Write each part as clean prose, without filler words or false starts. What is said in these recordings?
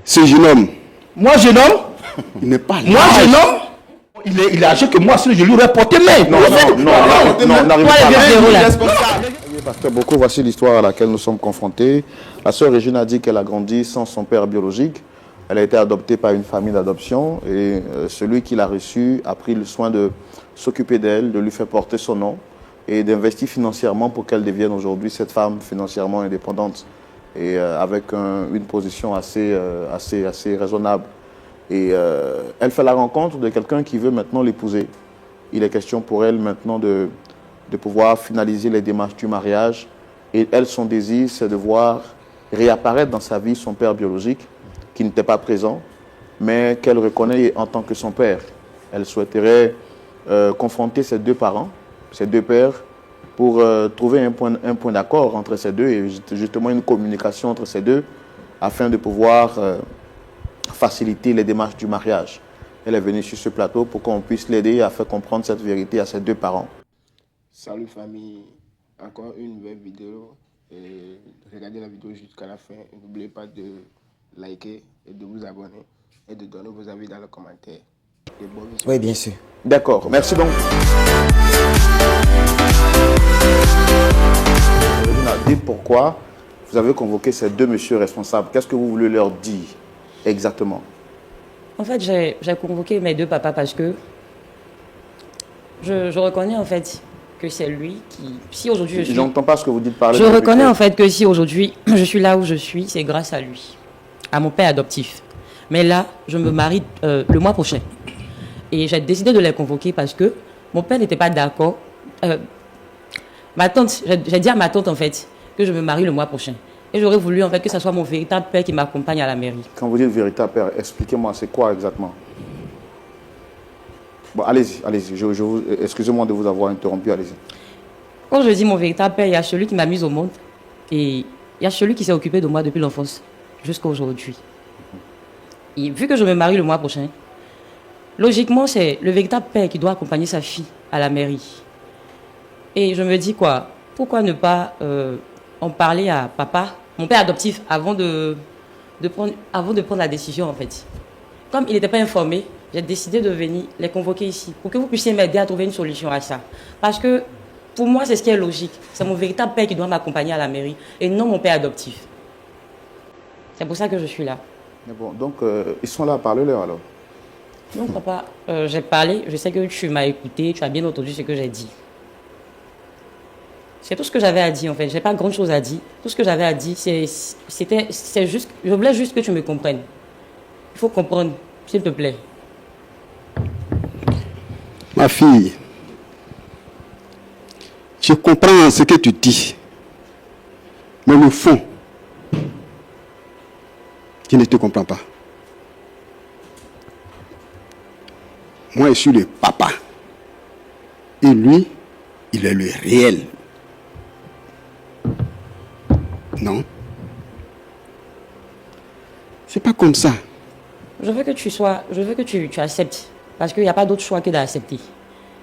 Ce jeune homme, Moi, jeune homme, il n'est pas là. moi, jeune homme, il est âgé que moi, sinon je lui aurais porté main. Non, n'arrive Toi, pas le là. zéro, là. Pasteur Boko, voici l'histoire à laquelle nous sommes confrontés. La sœur Régine a dit qu'elle a grandi sans son père biologique. Elle a été adoptée par une famille d'adoption et celui qui l'a reçue a pris le soin de s'occuper d'elle, de lui faire porter son nom et d'investir financièrement pour qu'elle devienne aujourd'hui cette femme financièrement indépendante et avec une position assez raisonnable. Et elle fait la rencontre de quelqu'un qui veut maintenant l'épouser. Il est question pour elle maintenant de pouvoir finaliser les démarches du mariage. Et elle, son désir, c'est de voir réapparaître dans sa vie son père biologique, qui n'était pas présent, mais qu'elle reconnaît en tant que son père. Elle souhaiterait confronter ses deux parents, ses deux pères, pour trouver un point d'accord entre ces deux et justement une communication entre ces deux, afin de pouvoir faciliter les démarches du mariage. Elle est venue sur ce plateau pour qu'on puisse l'aider à faire comprendre cette vérité à ses deux parents. Salut famille, encore une nouvelle vidéo. Et regardez la vidéo jusqu'à la fin. N'oubliez pas de liker et de vous abonner et de donner vos avis dans les commentaires. Et bon visionnage. Oui, bien sûr. D'accord, merci donc. Dites pourquoi vous avez convoqué ces deux messieurs responsables. Qu'est-ce que vous voulez leur dire exactement? En fait, j'ai convoqué mes deux papas parce que je reconnais en fait que c'est lui qui... Si aujourd'hui je suis... J'entends pas ce que vous dites par là. Je reconnais en fait que si aujourd'hui je suis là où je suis, c'est grâce à lui, à mon père adoptif. Mais là, je me marie le mois prochain. Et j'ai décidé de les convoquer parce que mon père n'était pas d'accord. Ma tante, j'ai dit à ma tante en fait que je me marie le mois prochain. Et j'aurais voulu en fait que ce soit mon véritable père qui m'accompagne à la mairie. Quand vous dites véritable père, expliquez-moi, c'est quoi exactement? Bon, allez-y, allez-y. Excusez-moi de vous avoir interrompu, allez-y. Quand je dis mon véritable père, il y a celui qui m'a mise au monde et il y a celui qui s'est occupé de moi depuis l'enfance jusqu'à aujourd'hui. Et vu que je me marie le mois prochain, logiquement, c'est le véritable père qui doit accompagner sa fille à la mairie. Et je me dis quoi, pourquoi ne pas en parler à papa, mon père adoptif, avant de prendre la décision en fait. Comme il n'était pas informé, j'ai décidé de venir les convoquer ici pour que vous puissiez m'aider à trouver une solution à ça. Parce que pour moi, c'est ce qui est logique. C'est mon véritable père qui doit m'accompagner à la mairie et non mon père adoptif. C'est pour ça que je suis là. Mais bon, donc, ils sont là, parlez-leur alors. Non, papa, j'ai parlé, je sais que tu m'as écouté, tu as bien entendu ce que j'ai dit. C'est tout ce que j'avais à dire en fait, j'ai pas grand chose à dire. Tout ce que j'avais à dire, c'est juste, je voulais juste que tu me comprennes. Il faut comprendre, s'il te plaît. Ma fille, je comprends ce que tu dis, mais le fond, je ne te comprends pas. Moi, je suis le papa. Et lui, il est le réel. Non? C'est pas comme ça. Je veux que tu acceptes. Parce qu'il n'y a pas d'autre choix que d'accepter.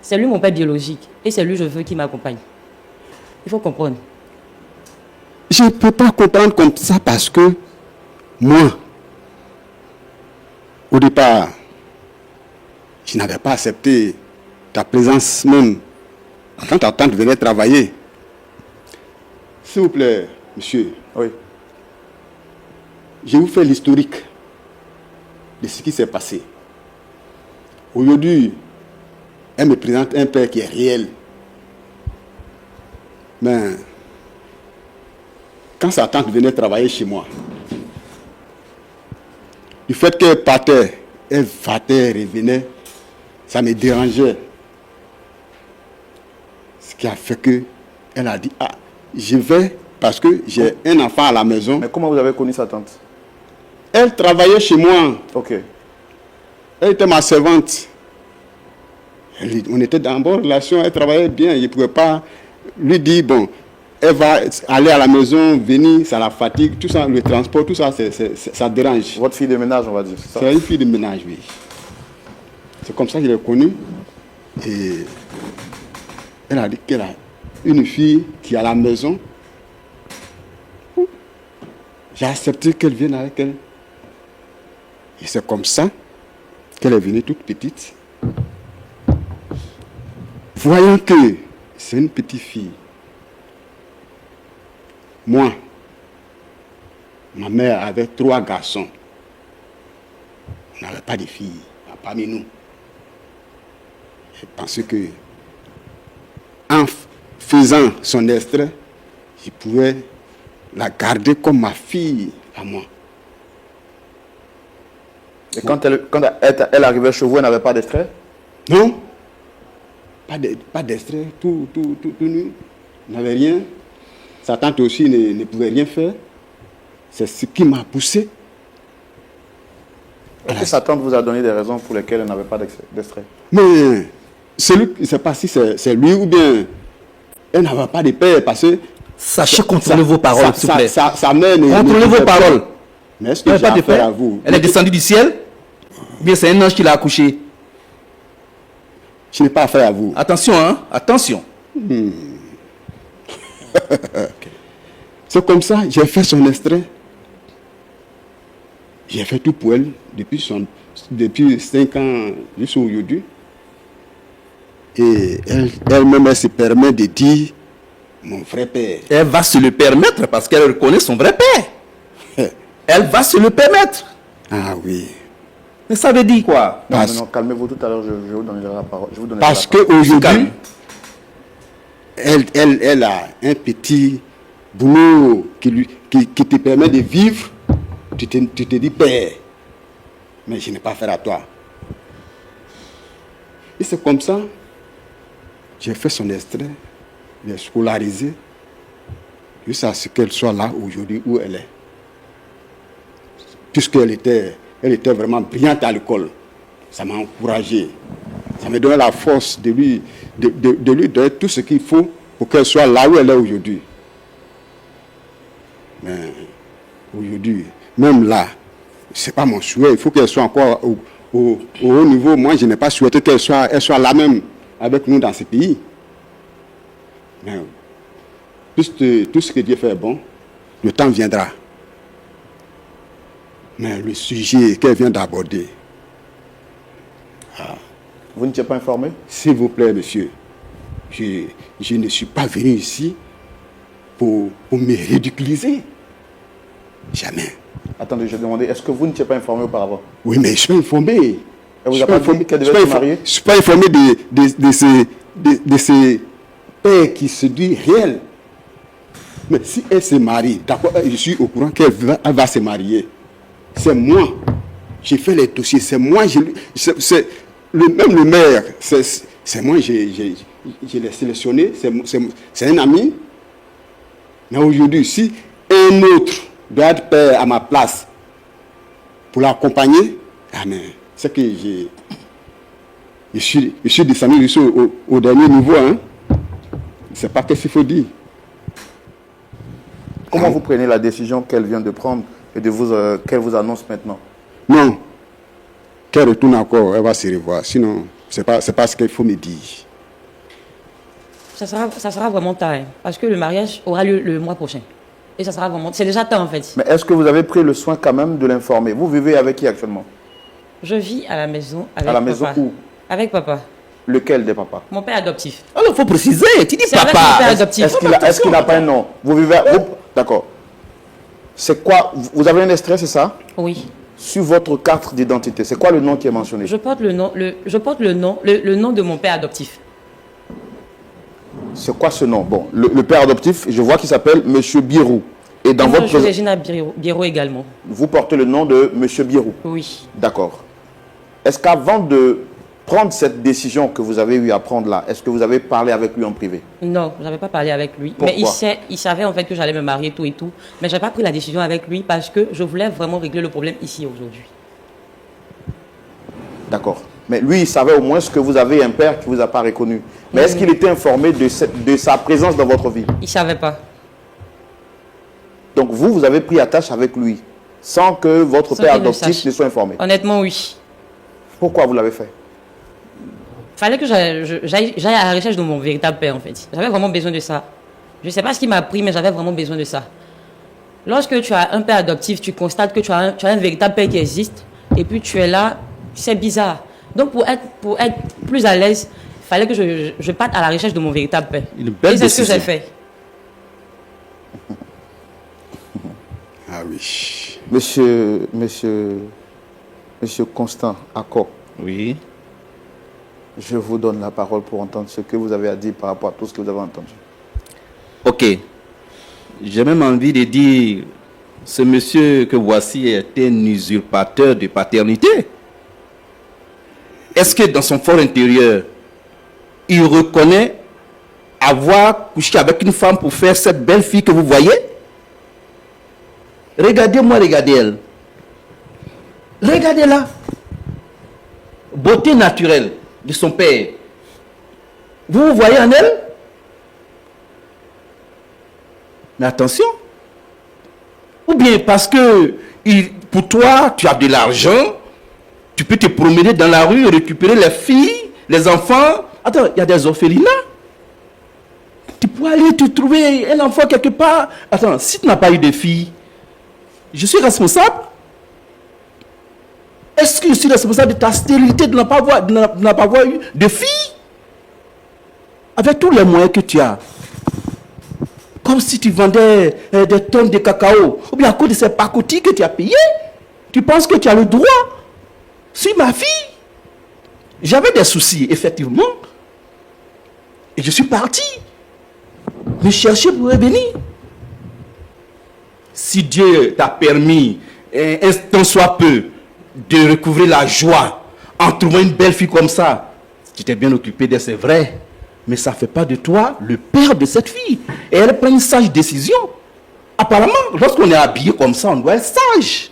C'est lui mon père biologique. Et c'est lui, je veux, qui m'accompagne. Il faut comprendre. Je ne peux pas comprendre comme ça parce que moi, au départ, je n'avais pas accepté ta présence même quand ta tante venait travailler. S'il vous plaît, monsieur. Oui. Je vous fais l'historique de ce qui s'est passé. Aujourd'hui, elle me présente un père qui est réel. Mais quand sa tante venait travailler chez moi, du fait qu'elle partait, elle partait, revenait, ça me dérangeait. Ce qui a fait que elle a dit, ah, je vais parce que j'ai un enfant à la maison. Mais comment vous avez connu sa tante? Elle travaillait chez moi. Ok. Elle était ma servante. On était en bonne relation, elle travaillait bien. Je ne pouvais pas lui dire, bon, elle va aller à la maison, venir, ça la fatigue, tout ça, le transport, tout ça, ça dérange. Votre fille de ménage, on va dire. C'est une fille de ménage, oui. C'est comme ça qu'il est connu. Et elle a dit qu'elle a une fille qui est à la maison. J'ai accepté qu'elle vienne avec elle. Et c'est comme ça qu'elle est venue toute petite. Voyant que c'est une petite fille, moi, ma mère avait 3 garçons. On n'avait pas de filles parmi nous. Je pensais que, en faisant son extrait, je pouvais la garder comme ma fille à moi. Et quand elle arrivait chez vous, elle n'avait pas d'extrait? Non, pas d'extrait, tout nu, n'avait rien. Sa tante aussi ne pouvait rien faire. C'est ce qui m'a poussé. Est-ce que sa tante vous a donné des raisons pour lesquelles elle n'avait pas d'extrait? Mais celui, je ne sais pas si c'est lui ou bien elle n'avait pas de père parce que Sachez contrôler vos paroles, s'il vous plaît. sa mère Contrôlez vos paroles. Mais est-ce que Elle j'ai n'a pas de affaire à père. vous? Elle est descendue du ciel. Ou bien c'est un ange qui l'a accouché. Je n'ai pas affaire à vous. Attention, hein. Attention. C'est comme ça, j'ai fait son extrait. J'ai fait tout pour elle depuis 5 ans jusqu'à aujourd'hui. Et elle-même, elle se permet de dire mon vrai père. Elle va se le permettre parce qu'elle reconnaît son vrai père. Elle va se le permettre. Ah oui. Mais ça veut dire quoi? Non, Parce- non, calmez-vous, tout à l'heure, je vous donnerai la parole. Je vous donnerai Parce la parole. qu'aujourd'hui, Calme. elle a un petit boulot qui te permet de vivre. Tu te dis père. Mais je n'ai pas affaire à toi. Et c'est comme ça. J'ai fait son extrait. Je l'ai scolarisé. Jusqu'à ce qu'elle soit là aujourd'hui où elle est. Puisqu'elle était vraiment brillante à l'école. Ça m'a encouragé. Ça me donnait la force de lui donner tout ce qu'il faut pour qu'elle soit là où elle est aujourd'hui. Mais aujourd'hui, même là, ce n'est pas mon souhait. Il faut qu'elle soit encore au haut niveau. Moi, je n'ai pas souhaité qu'elle soit là même avec nous dans ce pays. Mais tout ce que Dieu fait est bon, le temps viendra. Mais le sujet qu'elle vient d'aborder, Vous n'étiez pas informé? s'il vous plaît, monsieur, je ne suis pas venu ici pour me ridiculiser. Jamais. Attendez, je demandais, est-ce que vous n'étiez pas informé auparavant? Oui, mais je suis informé. Elle vous Je a suis pas informé. dit qu'elle Je devait suis se pas marier? Je ne suis pas informé de ces pères qui se disent réels. Mais si elle se marie, d'accord, je suis au courant qu'elle va se marier. C'est moi. J'ai fait les dossiers. C'est moi. Même le maire, c'est moi. Je l'ai sélectionné. C'est un ami. Mais aujourd'hui, si un autre doit être père à ma place pour l'accompagner, ah mais c'est que je suis descendu au dernier niveau. Hein. Je ne sais pas qu'est-ce qu'il faut dire. Comment vous prenez la décision qu'elle vient de prendre et qu'elle vous annonce maintenant? Non. Qu'elle retourne encore, elle va se revoir. Sinon, c'est pas ce qu'il faut me dire. Ça sera vraiment tard, hein, parce que le mariage aura lieu le mois prochain. Et ça sera vraiment... C'est déjà temps, en fait. Mais est-ce que vous avez pris le soin quand même de l'informer? Vous vivez avec qui actuellement? Je vis à la maison avec À la maison papa. où? Avec papa. Lequel des papas? Mon père adoptif. Alors, il faut préciser. Tu dis C'est avec mon père papa. adoptif. Est-ce qu'il n'a pas un nom? Vous vivez... D'accord. C'est quoi? Vous avez un extrait, c'est ça? Oui. Sur votre carte d'identité, c'est quoi le nom qui est mentionné? Je porte le nom, le nom de mon père adoptif. C'est quoi ce nom? Bon, le père adoptif, je vois qu'il s'appelle Monsieur Birou. Et dans Moi, votre je suis Régina Biro également. vous portez le nom de Monsieur Birou. Oui. D'accord. Est-ce qu'avant de prendre cette décision que vous avez eu à prendre là, est-ce que vous avez parlé avec lui en privé? Non, je n'avais pas parlé avec lui. Pourquoi? Mais il savait en fait que j'allais me marier, tout et tout. Mais je n'ai pas pris la décision avec lui parce que je voulais vraiment régler le problème ici aujourd'hui. D'accord. Mais lui, il savait au moins que vous avez un père qui ne vous a pas reconnu. Mais est-ce qu'il était informé de sa présence dans votre vie? Il ne savait pas. Donc vous avez pris attache avec lui sans que votre Sans père qu'il ne adoptif sache. ne soit informé. Honnêtement, oui. Pourquoi vous l'avez fait? Fallait que j'aille à la recherche de mon véritable père, en fait. J'avais vraiment besoin de ça. Je ne sais pas ce qui m'a pris, mais j'avais vraiment besoin de ça. Lorsque tu as un père adoptif, tu constates que tu as un véritable père qui existe et puis tu es là, c'est bizarre. Donc pour être plus à l'aise, il fallait que je parte à la recherche de mon véritable père. Une belle et c'est ce que décision. j'ai fait. Ah oui. Monsieur Constant Ako, Oui. je vous donne la parole pour entendre ce que vous avez à dire par rapport à tout ce que vous avez entendu. Ok. J'ai même envie de dire, ce monsieur que voici est un usurpateur de paternité. Est-ce que dans son fort intérieur, il reconnaît avoir couché avec une femme pour faire cette belle fille que vous voyez? Regardez-moi, regardez elle. Regardez-la. Beauté naturelle de son père. Vous voyez en elle? Mais attention. Ou bien parce que pour toi, tu as de l'argent, tu peux te promener dans la rue, récupérer les filles, les enfants. Attends, il y a des orphelinats. Tu peux aller te trouver un enfant quelque part. Attends, si tu n'as pas eu de filles, je suis responsable. Est-ce que je suis responsable de ta stérilité de ne pas avoir eu de filles? Avec tous les moyens que tu as. Comme si tu vendais des tonnes de cacao. Ou bien à cause de ces pacotis que tu as payés. Tu penses que tu as le droit sur ma fille? J'avais des soucis, effectivement. Et je suis parti me chercher pour revenir. Si Dieu t'a permis, un tant soit peu, de recouvrir la joie en trouvant une belle fille comme ça, tu t'es bien occupé d'elle, c'est vrai. Mais ça ne fait pas de toi le père de cette fille. Et elle prend une sage décision. Apparemment, lorsqu'on est habillé comme ça, on doit être sage.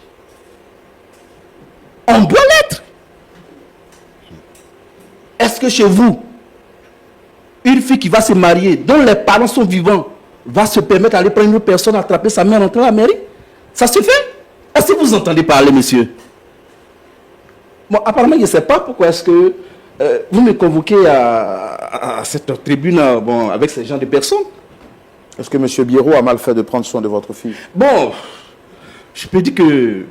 On doit l'être. Est-ce que chez vous, une fille qui va se marier, dont les parents sont vivants, va se permettre d'aller prendre une personne, attraper sa mère, entrer à la mairie? Ça se fait? Est-ce que vous entendez parler, monsieur? Bon, apparemment, je ne sais pas pourquoi est-ce que vous me convoquez à cette tribune bon, avec ce genre de personnes. Est-ce que M. Biérot a mal fait de prendre soin de votre fille? Bon, je peux dire que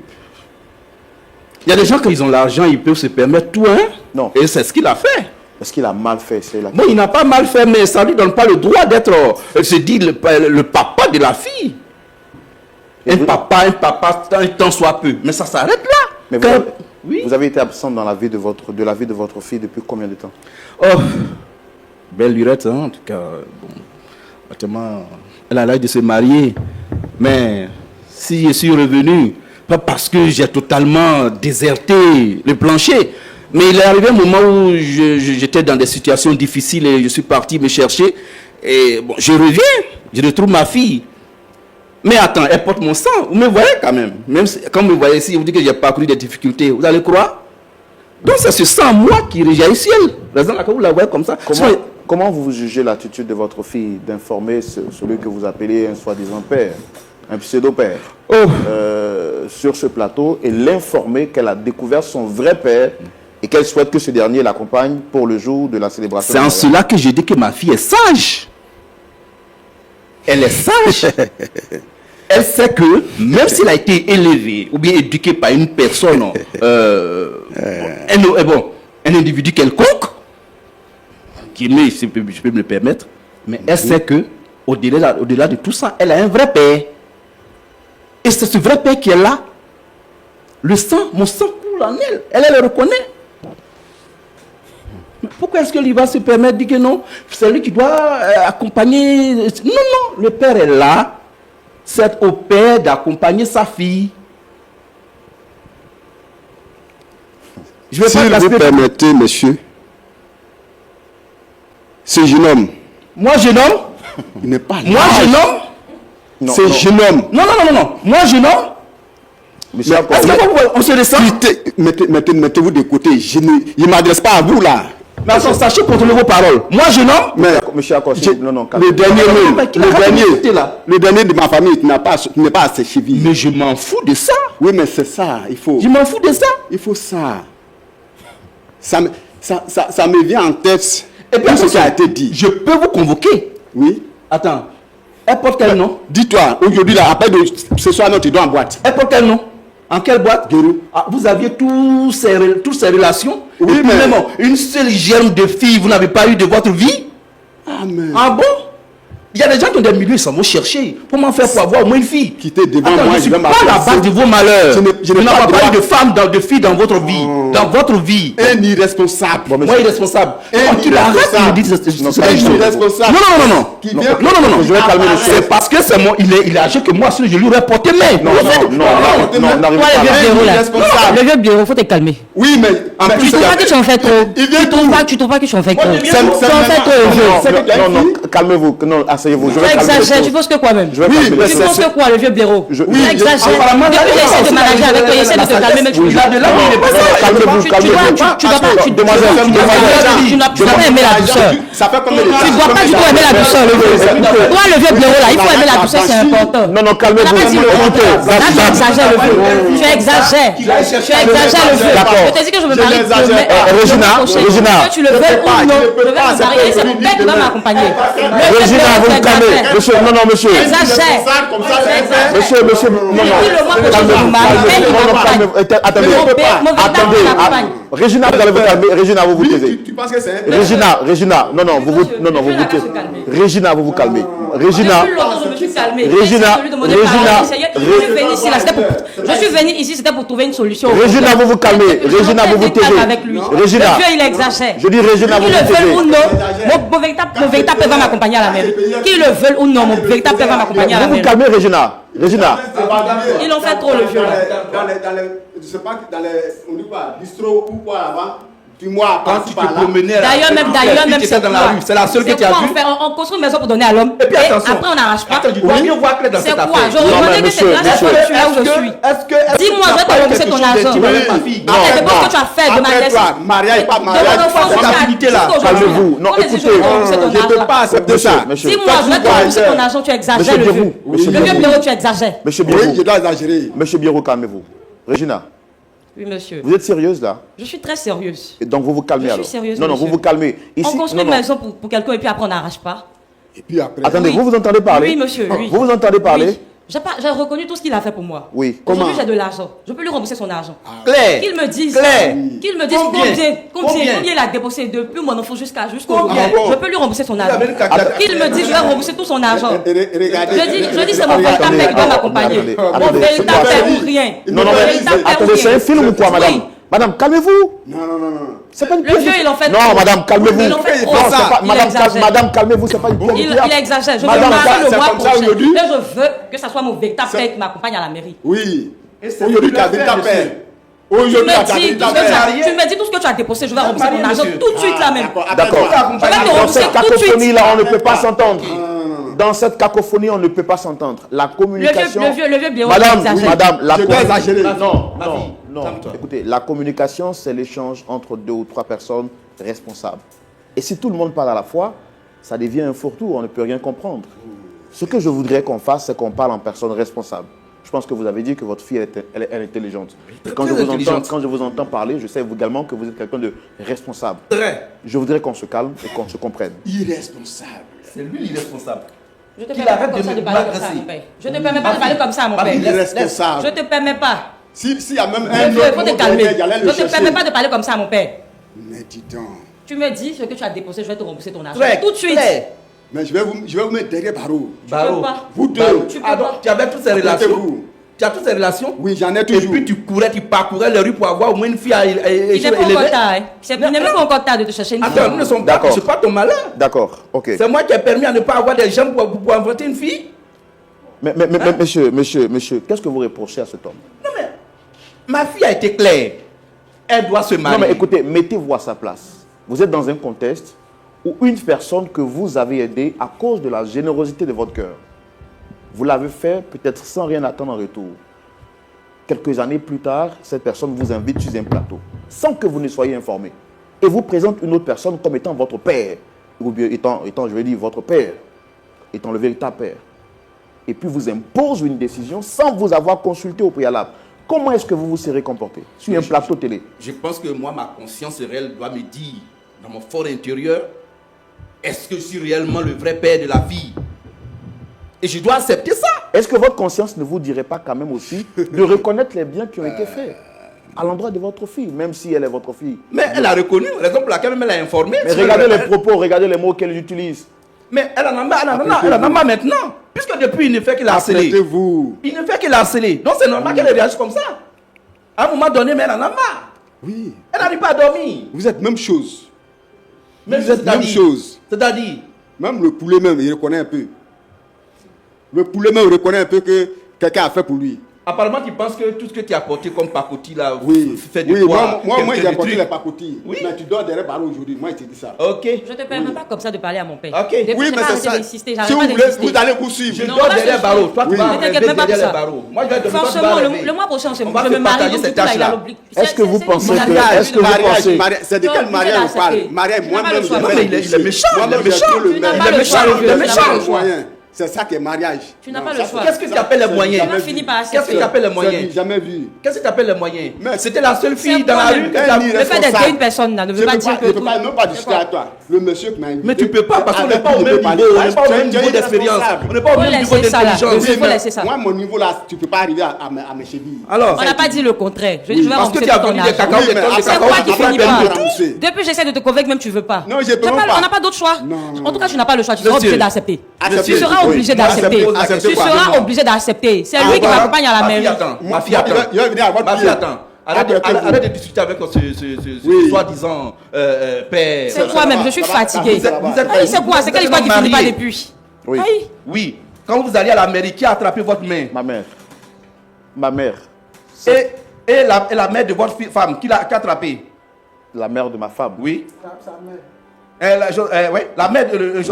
il y a des gens, quand ils ont l'argent, ils peuvent se permettre tout, hein? Non. Et c'est ce qu'il a fait. Est-ce qu'il a mal fait? Bon, il n'a pas mal fait, mais ça ne lui donne pas le droit d'être, se dit, le papa de la fille. Un papa, tant soit peu. Mais ça s'arrête là. Mais Quand- vous avez été absent dans la vie de la vie de votre fille depuis combien de temps? Oh, belle lurette, hein, en tout cas. Bon, pratiquement, elle a l'âge de se marier. Mais si je suis revenu, pas parce que j'ai totalement déserté le plancher, mais il est arrivé un moment où j'étais dans des situations difficiles et je suis parti me chercher. Et bon, je reviens, je retrouve ma fille. Mais attends, elle porte mon sang. Vous me voyez quand même. Même si, quand vous me voyez ici, vous dites que j'ai parcouru des difficultés. Vous allez croire? Donc c'est ce sang, moi, qui rejaillit ici. Raison laquelle vous la voyez comme ça. Comment vous jugez l'attitude de votre fille d'informer celui que vous appelez un soi-disant père, un pseudo-père, sur ce plateau et l'informer qu'elle a découvert son vrai père et qu'elle souhaite que ce dernier l'accompagne pour le jour de la célébration? C'est en cela que je dis que ma fille est sage. Elle est sage. Elle sait que même s'il a été élevé ou bien éduqué par une personne, un individu quelconque, qui met, si je peux me le permettre, mais elle sait que au-delà de tout ça, elle a un vrai père. Et c'est ce vrai père qui est là. Le sang, mon sang coule en elle. Elle le reconnaît. Mais pourquoi est-ce qu'il va se permettre de dire que non, c'est lui qui doit accompagner? Non, non, le père est là. C'est au père d'accompagner sa fille. Je vais Si pas vous gaspiller- permettez, monsieur, ce jeune homme, Moi, jeune homme. il n'est pas Moi, là. jeune homme. Non, Ce non. jeune homme, Non, non, non, non, non. Moi, jeune homme. Monsieur Mais Ako, Est-ce qu'on se descend? mettez-vous de côté. Il ne m'adresse pas à vous là. Mais attends, sachez contrôler vos paroles. Moi, jeune homme. Mais Monsieur Ako, je- non, le dernier mot, Mais qui l'a écouté, là? le dernier de ma famille n'est pas à ses chevilles. Mais je m'en fous de ça. Oui, mais c'est ça. Je m'en fous de ça. Il faut ça. Ça me vient en tête. Et puis, tout ce qui a attention, été dit. je peux vous convoquer. Oui. Attends. Elle porte quel nom? Dis-toi, aujourd'hui, là, après ce soir, non, tu dois en boîte. Elle porte quel nom? En quelle boîte? Vous aviez toutes ces relations. Oui, et mais... même une seule germe de fille, vous n'avez pas eu de votre vie? Amen. Ah bon? Il y a des gens qui ont des milieux, ils s'en vont chercher. Comment faire pour avoir au moins une fille? Quittez devant Attends, moi, je ne suis pas la base de vos malheurs. Je n'ai Vous pas n'avez pas droit. eu de femmes, de filles dans votre vie. Dans votre vie. Un irresponsable. Moi, irresponsable. Un Qu'il arrête de me dire Un irresponsable. Non. Qui vient- Non. Je vais calmer le chef. C'est parce que c'est moi, il est âgé que moi, sinon je lui aurais porté main. Non, n'arrive Toi, pas le là. vieux bureau, là. irresponsable. Le vieux bureau, faut te calmer. Oui, mais en Tu plus, trouves pas que tu en fais trop? Il vient Tu trouves d'où? pas que tu en fais trop? Moi, Tu je viens en d'où? fais trop, le vieux. Non, calmez-vous. Non, asseyez-vous. Je Tu vais calmer les exagères, choses. tu penses que quoi même? Je vais calmer les Tu choses. penses que quoi, le vieux bureau? Je- Tu oui, exagères. apparemment, Depuis que j'essaie de m'arranger avec toi, j'essaie de te calmer, mais tu Oui, là, il est pas ça. Calmez-vous, tu calmez-vous. dois pas, tu Demoiselle, tu n'as pas aimé la douceur. ça fait comme Tu ne dois pas du tout aimer la douceur, le vieux. Toi, le vieux bureau là, il faut aimer la douceur, c'est important. Non, calmez-vous. Là, tu exagères le vieux. Tu exagères. Tu exagères le vieux. D'accord. Je te dis que je me marie. Regina, Que tu le veux ou non, je vais me marier, c'est mon père qui va m'accompagner. Regina, vous vous calmez. Monsieur, non, monsieur. Tu exagères. Monsieur, non. Calmez-vous. Attendez. Attendez. Regina, vous allez vous calmer. Regina, vous vous taisez. Tu penses que c'est un... Regina, non, vous vous taisez. Regina, vous vous calmez. Regina, Depuis longtemps, je me suis calmée. Regina, Je suis venue ici, c'était pour trouver une solution. Regina, vous vous calmez. Regina, vous vous taisez. Avec lui. Regina. Le vieux, il exagère. Je dis Regina, vous Qu'il le vous veuille ou taisez. non, mon véritable père va m'accompagner à la mairie. Qu'il le veuille ou non, mon véritable père va m'accompagner à la Vous vous mairie. calmez, Regina. Ils ont fait trop le vieux. Je sais pas, dans les, on dit quoi, bistrot ou quoi là-bas, dis-moi, Quand tu te promenais D'ailleurs, même, c'est dans la rue, c'est la seule que tu as vue. On construit une maison pour donner à l'homme. Et puis attention. Après, on n'arrache pas. Attends, tu dois bien voir clair dans C'est cette quoi? affaire. Je reconnais que c'est grâce à toi que je suis là où je suis. Dis-moi, je vais te rembourser ton argent. C'est parce que tu as fait de ma Après toi, mariage, pas mariage, Calmez-vous. Non, écoutez, je ne peux pas accepter ça. Monsieur, Dis-moi, je vais te rembourser ton argent, tu exagères le vieux. Le vieux bureau, tu exagères. Monsieur Oui, je Biro, dois exagérer. Monsieur Biro, calmez-vous. Regina, Oui, monsieur. vous êtes sérieuse là? Je suis très sérieuse. Et donc vous vous calmez Je suis alors? sérieuse, Non, vous monsieur. vous calmez. Ici, On construit non, une maison pour quelqu'un et puis après on n'arrache pas. Et puis après, Attendez, Oui. vous entendez parler? Oui, monsieur, oui. Vous entendez parler? Oui. J'ai reconnu tout ce qu'il a fait pour moi. Oui. Aujourd'hui, Comment? j'ai de l'argent. Je peux lui rembourser son argent. Claire. Qu'il me dise. Claire. Qu'il me dise combien il a dépensé depuis mon enfant jusqu'au Combien? Je peux lui rembourser son argent. Amérique a- Qu'il me dise, je vais rembourser tout son argent. regardez. Je dis, c'est mon véritable père qui va m'accompagner. Mon Attendez, véritable c'est père quoi? ou rien. Non, Mon mais véritable père ou attendez, c'est rien. un film ou quoi, madame? Oui. Madame, calmez-vous. Non. C'est pas une Le pièce. vieux, il en fait Non, trop. madame, calmez-vous. Il en fait trop. Non, c'est pas- Il madame, exagère. madame, calmez-vous, c'est pas une pièce. de Il théâtre. exagère. Je veux Madame, marier le c'est mois comme ça prochain. aujourd'hui? Et je veux que ça soit mon véritable père qui m'accompagne à la mairie. Oui. c'est Aujourd'hui, ce tu as qu'il dit a ta fait, père. monsieur. Tu Aujourd'hui, tu as me dit dis ta tout ce que tu père. as- tu me dis tout ce que tu as déposé, je vais rembourser ton argent tout de suite là même. D'accord. Je vais te Dans rembourser cette tout de suite. cacophonie-là, on ne peut pas s'entendre. Dans cette cacophonie, on ne peut pas s'entendre. La communication. Le vieux bureau Madame, exagère. madame, la Je dois exagérer. Non. Écoutez, la communication, c'est l'échange entre 2 ou 3 personnes responsables. Et si tout le monde parle à la fois, ça devient un fourre-tout, on ne peut rien comprendre. Ce que je voudrais qu'on fasse, c'est qu'on parle en personne responsable. Je pense que vous avez dit que votre fille, elle est intelligente. Et quand je vous entends parler, je sais également que vous êtes quelqu'un de responsable. Très. Je voudrais qu'on se calme et qu'on se comprenne. Irresponsable. C'est lui l'irresponsable. Je te Qu'il permets pas arrête comme de ça de me parler comme ça à m'agresser. mon père. Je te permets pas de parler comme ça à mon père. Irresponsable. Je te permets pas. S'il y a même Le un vieux, il faut te autre calmer. mot, j'allais Je le te permets chercher. pas de parler comme ça à mon père. Mais dis donc. Tu me dis ce que tu as déposé, je vais te rembourser ton argent. Très. Tout de suite. Claire. Mais je vais vous mettre derrière barreau. Barreau. pas. Vous deux. Barreau. Tu peux Ah, pas. donc, tu avais toutes ces relations. Apprêtez-vous. Tu as toutes ces relations. Oui, j'en ai Et toujours. puis tu courais, tu parcourais les rues pour avoir au moins une fille à Il n'est pas encore tard. Hein. Il n'est même pas encore tard de te chercher une fille. Attends, nous ne sommes pas. D'accord. C'est pas ton malheur. D'accord, ok. C'est moi qui ai permis à ne pas avoir des gens pour inventer une fille. Mais monsieur, qu'est-ce que vous reprochez à cet homme? Non mais, ma fille a été claire. Elle doit se marier. Non mais écoutez, mettez-vous à sa place. Vous êtes dans un contexte où une personne que vous avez aidée à cause de la générosité de votre cœur, vous l'avez fait peut-être sans rien attendre en retour. Quelques années plus tard, cette personne vous invite sur un plateau, sans que vous ne soyez informé, et vous présente une autre personne comme étant votre père, ou bien étant je vais dire, votre père, étant le véritable père, et puis vous impose une décision sans vous avoir consulté au préalable. Comment est-ce que vous vous serez comporté sur un plateau télé? Je pense que moi, ma conscience réelle doit me dire, dans mon fort intérieur, est-ce que je suis réellement le vrai père de la fille? Et je dois accepter ça. Est-ce que votre conscience ne vous dirait pas quand même aussi de reconnaître les biens qui ont été faits à l'endroit de votre fille, même si elle est votre fille? Mais elle a reconnu, raison pour laquelle elle a informé. Mais regardez les propos, regardez les mots qu'elle utilise. Mais elle en a marre maintenant. Puisque depuis, il ne fait que la harceler. Apprêtez-vous. Il ne fait que la harceler. Donc c'est normal qu'elle réagisse comme ça. À un moment donné, mais elle en a marre. Oui. Elle n'arrive pas à dormir. Vous êtes même chose. Même Vous êtes même chose. C'est-à-dire, Même le poulet même, il reconnaît un peu. Le poulet même reconnaît un peu que quelqu'un a fait pour lui. apparemment, tu penses que tout ce que tu as apporté comme pacotille là, Oui, fait du oui, poids. moi j'ai apporté trucs. les pacotilles. Oui. Mais tu dors derrière Barreau aujourd'hui. Moi, je te dis ça. Ok. Je ne te permets pas comme ça de parler à mon père. Ok. Depuis, Oui, j'ai mais pas c'est arrêté ça. d'insister, Si j'arrête vous pas voulez, d'insister. vous allez vous suivre. Je Non, dors là, derrière je- Barreau. Toi, tu Oui. vas Ne t'inquiète même pas derrière pour ça. Barreau. Moi, je vais te Franchement, faire le mois prochain, On va je se me marie, partager donc cette du coup, là, il a tâche-là. l'obligation. Est-ce que vous pensez c'est- que- c'est- est-ce que vous Mariage, pensez- mariage, c'est de Non, quel tu mariage n'as on pas parle? accepté. Mariage, Tu n'as pas moi-même, le choix. j'ai Non, fait mais le il est dossier. méchant, il est Moi-même, j'ai méchant. pris le Tu n'as maire. pas le choix. Il est méchant. Le moyen. C'est ça qui est mariage. Tu n'as Non, pas ça, le c'est- choix. Qu'est-ce que tu appelles les moyens? Tu vas finir par Qu'est-ce que accepter. tu appelles les Ça, moyens? j'ai jamais vu. Qu'est-ce que tu appelles les moyens? Mais- C'était la seule fille C'est dans la quoi, rue même? que tu as... Elle Le fait d'être une personne là ne Je veut pas peux dire pas, que je peux pas, même pas discuter quoi? avec toi. Le monsieur qui m'a invité. Mais tu peux pas parce qu'on avec n'est pas au qui même je peux niveau, parler. on n'est pas au Tu es- même tu es niveau d'expérience, irresponsable. on n'est pas au Faut même niveau laisser ça là. d'intelligence. Il faut laisser ça. Moi, mon niveau là, tu peux pas arriver à mes chevilles. Alors, On n'a pas dit le contraire. Je dis, je vais parce que rembourser tu as tout ton vendu des argent. cacao, Oui, des mais tonnes de après, C'est cacao, quoi tu qui vas finit payer par de tout. rembourser. Depuis j'essaie de te convaincre, même tu veux pas. Non, je peux Tu as même pas- pas. On n'a pas d'autre choix. Non. En tout cas, tu n'as pas le choix. Tu seras Monsieur. obligé d'accepter. Accepter. Tu seras Oui. obligé Non, d'accepter. accepter- accepter Tu quoi? seras obligé d'accepter. C'est lui qui voilà. m'accompagne à la Ma fille mairie. attend. Ma fille Moi, attend. il va venir à votre Ma fille pied. attend. Arrête de discuter avec ce Oui. soi-disant père. C'est toi-même, je suis ça va, fatiguée. ça va, Vous êtes- Aïe, c'est quoi? C'est quelle histoire qui finit pas depuis? Oui, Aïe. Oui. Quand vous allez à la mairie, qui a attrapé votre main? ma mère. Ma mère. Et la mère de votre femme, qui a attrapé? La mère de ma femme. Oui. Ouais, la mère de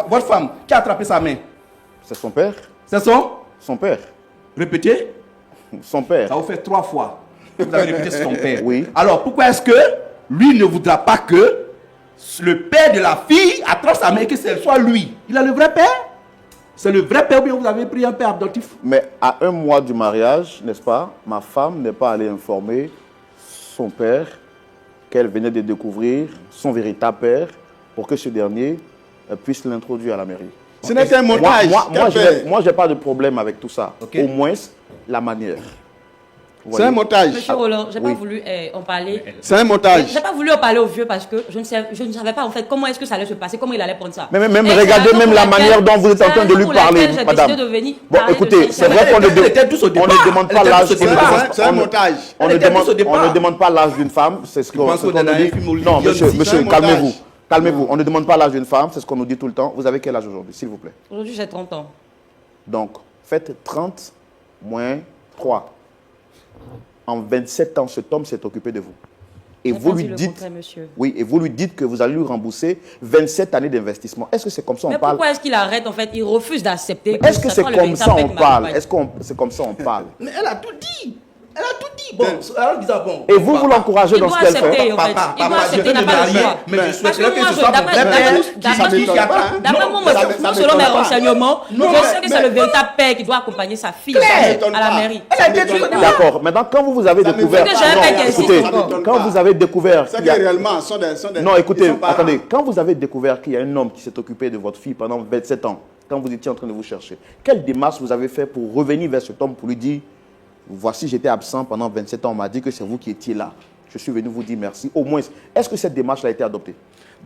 votre femme, qui a attrapé sa main? C'est son père. C'est son? Son père. Répétez. Son père. Ça vous fait 3 fois. Vous avez répété c'est son père. Oui. Alors pourquoi est-ce que lui ne voudra pas que le père de la fille attrape sa main et que ce soit lui? Il a le vrai père? C'est le vrai père ou bien vous avez pris un père adoptif? Mais à un mois du mariage, n'est-ce pas, ma femme n'est pas allée informer son père qu'elle venait de découvrir son véritable père pour que ce dernier puisse l'introduire à la mairie. Ce n'est qu'un montage. Moi, j'ai pas de problème avec tout ça. Ok. Au moins, la manière. Vous C'est un voyez? montage. Monsieur Roland, j'ai pas Oui. voulu en parler. C'est un montage. J'ai pas voulu en parler au vieux parce que je ne savais pas en fait comment est-ce que ça allait se passer, comment il allait prendre ça. Mais même Et c'est regardez la raison même pour la laquelle- manière dont vous êtes en c'est train la de raison lui pour parler, laquelle j'ai madame. décidé de venir Bon, parler de écoutez, ça. c'est vrai qu'on ne Elle était douce au départ. on ne demande pas Elle était l'âge. douce au on ne départ. demande- C'est un on ne- montage. On Elle ne était douce au demande, départ. on ne demande pas l'âge d'une femme, c'est ce qu'on pense ce qu'on qu'on est nous dans un dit. film Non, hollywoodien monsieur, aussi. monsieur, C'est un montage. calmez-vous. Calmez-vous. On ne demande pas l'âge d'une femme, c'est ce qu'on nous dit tout le temps. Vous avez quel âge aujourd'hui, s'il vous plaît? Aujourd'hui, j'ai 30 ans. Donc, faites 30 moins 3. En 27 ans, cet homme s'est occupé de vous. Et J'ai vous pas lui dit le dites, contraire, monsieur. oui, et vous lui dites que vous allez lui rembourser 27 années d'investissement. Est-ce que c'est comme ça Mais on parle? pourquoi est-ce qu'il arrête en fait? Il refuse d'accepter. Est-ce que c'est soit le comme ça véritable on père qui parle? m'accompagne. Est-ce que c'est comme ça on parle? Mais elle a tout dit. Elle a tout dit. Bon, alors disant bon. Et vous, vous l'encouragez Il dans doit ce qu'elle accepter fait? en fait. Papa, Il doit papa, accepter, je il n'a vais pas me le choix. marier, mais je Parce que souhaiterais que moi, ce soit mon vrai père selon mes renseignements, Non, je sais que c'est mais- le véritable père qui doit accompagner sa fille Claire. à la mairie. Elle a été tuée. D'accord. Maintenant, quand vous avez Ça découvert... m'étonne pas. Non, J'avais pas dit écoutez, ça m'étonne quand vous avez découvert... C'est qu'il que y a- réellement, sont des. Non, écoutez, ils sont parents. attendez. Quand vous avez découvert qu'il y a un homme qui s'est occupé de votre fille pendant 27 ans, quand vous étiez en train de vous chercher, quelle démarche vous avez fait pour revenir vers cet homme pour lui dire, voici, j'étais absent pendant 27 ans, on m'a dit que c'est vous qui étiez là. Je suis venu vous dire merci. Au moins, est-ce que cette démarche a été adoptée?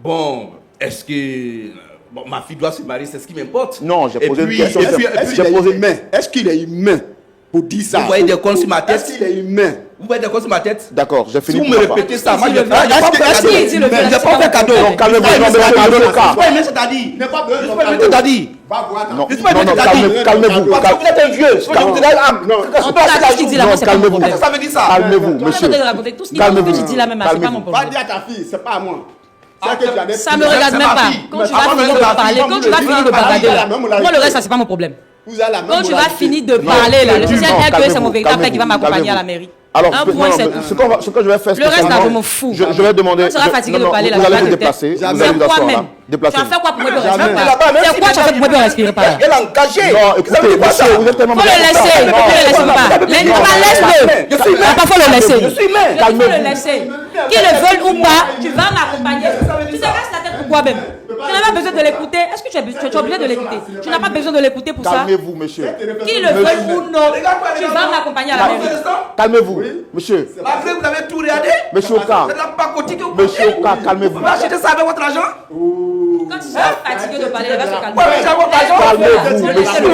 Bon, est-ce que bon, ma fille doit se marier, c'est ce qui m'importe. Non, j'ai Et posé puis- une question. et puis- Est-ce J'ai qu'il est posé- humain? Est-ce qu'il est humain pour dire ça? Vous voyez des cons sur ma tête. Est-ce qu'il est humain? Vous voyez des cons sur ma tête. D'accord, j'ai Si fini. vous pour me ma part. répétez ça, moi je le vais pas veut- faire est-ce qu'il cadeau. dit le veut- Je vais pas faire cadeau. Non, calmez-vous, non, mais calmez le cas. C'est pas aimé, c'est-à-dire. Il n'est pas besoin de C'est pas aimé, c'est-à-dire. Va voir ta Non, fille. Je suis pas non, non, aimé, c'est-à-dire. calmez-vous. Parce que vous êtes un vieux. Ce que je vous dis là, Non, En tout cas, tout ce qu'il dit là, moi, c'est pas mon calmez-vous. problème. ça veut dire ça. Calmez-vous, Moi, monsieur. je vais raconter tout ce qu'il dit là même, c'est pas mon Va problème. dire à ta fille, c'est pas à moi. C'est que tu as des Ça me filles. regarde c'est même ma pas. fille. Quand Mais tu vas avant finir même de la parler, fille, quand tu vas finir de bavarder là, moi le reste, ça c'est pas mon problème. Vous avez la même Quand tu vas moralité. finir de parler là, le Non, deuxième est que c'est calmez-vous, mon véritable père qui va calmez-vous, m'accompagner à la calmez-vous. mairie. Alors, Un non, point, non, c'est mais tout. ce que je vais faire Le reste, spécialement, là, je m'en fous. je vais demander... Quand tu seras fatigué non, de non, parler là, vous allez tu vous vas te déplacer. taire. Vous allez C'est vous quoi asseoir là. même? Tu Déplacez-vous. vas faire quoi pour me Jamais. respirer Là-bas, même C'est si quoi tu déjà vas pour me respirer par là? Elle est engagée. Non, écoutez, monsieur, vous êtes tellement... Faut le laisser, faut le laisser pas. Laisse-le. Papa, faut le laisser. Je suis humain. Il faut le laisser. Qu'ils le veulent ou pas, tu vas m'accompagner. Tu te casses la tête pourquoi même? n'as pas besoin de l'écouter. Est-ce que tu es obligé de l'écouter? Tu n'as pas besoin de l'écouter pour ça. Calmez-vous, monsieur. Qu'il le veuille ou non, tu vas m'accompagner à la mairie. Calmez-vous, monsieur. Après, vous avez tout regardé. Monsieur Oka. C'est la pacotique. Monsieur Oka, calmez-vous. Vous achetez ça avec votre argent. Quand tu seras fatigué de parler, il va se calmer. Ouais, mais j'ai votre argent. Calmez-vous, monsieur.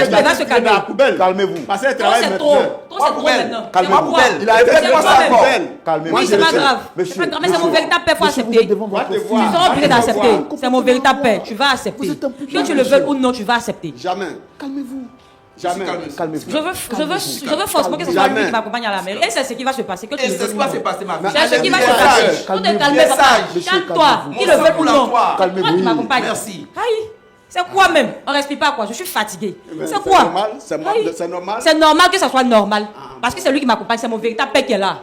Est-ce qu'il va se calmer? Calmez-vous. Parce qu'elle Trop travaille c'est trop. maintenant. Trop c'est trop maintenant. Calmez-vous. C'est pourquoi? Il a fait C'est quoi ça toi-même. encore? Calmez-vous. Oui, c'est pas grave. Monsieur, C'est pas grave, mais c'est mon véritable père, il faut monsieur, vous accepter. êtes devant votre Te fils. voir. Tu seras obligé d'accepter. voir. C'est mon véritable père. Tu vas accepter. Vous êtes un plus Que tu jeune, le veuilles monsieur. ou non, tu vas accepter. Jamais. Calmez-vous. Jamais. Calmez-vous. Je veux forcément que ce soit lui qui m'accompagne à la mairie. Et c'est ce qui va se passer. Que tu Et le c'est veuilles ce ou qui va non. se passer, ma fille. C'est ce qui va se Message. passer. Faut te calmer, Message. papa. Monsieur, Calme-toi. calmez-vous. Qui le veut ou non. Calmez-vous. Toi, tu m'accompagnes. Merci. Aïe. C'est quoi même? On respire pas quoi? Je suis fatiguée. Mais C'est quoi? normal, Aïe. c'est normal. C'est normal que ça soit normal. Parce que c'est lui qui m'accompagne. C'est mon véritable père qui est là.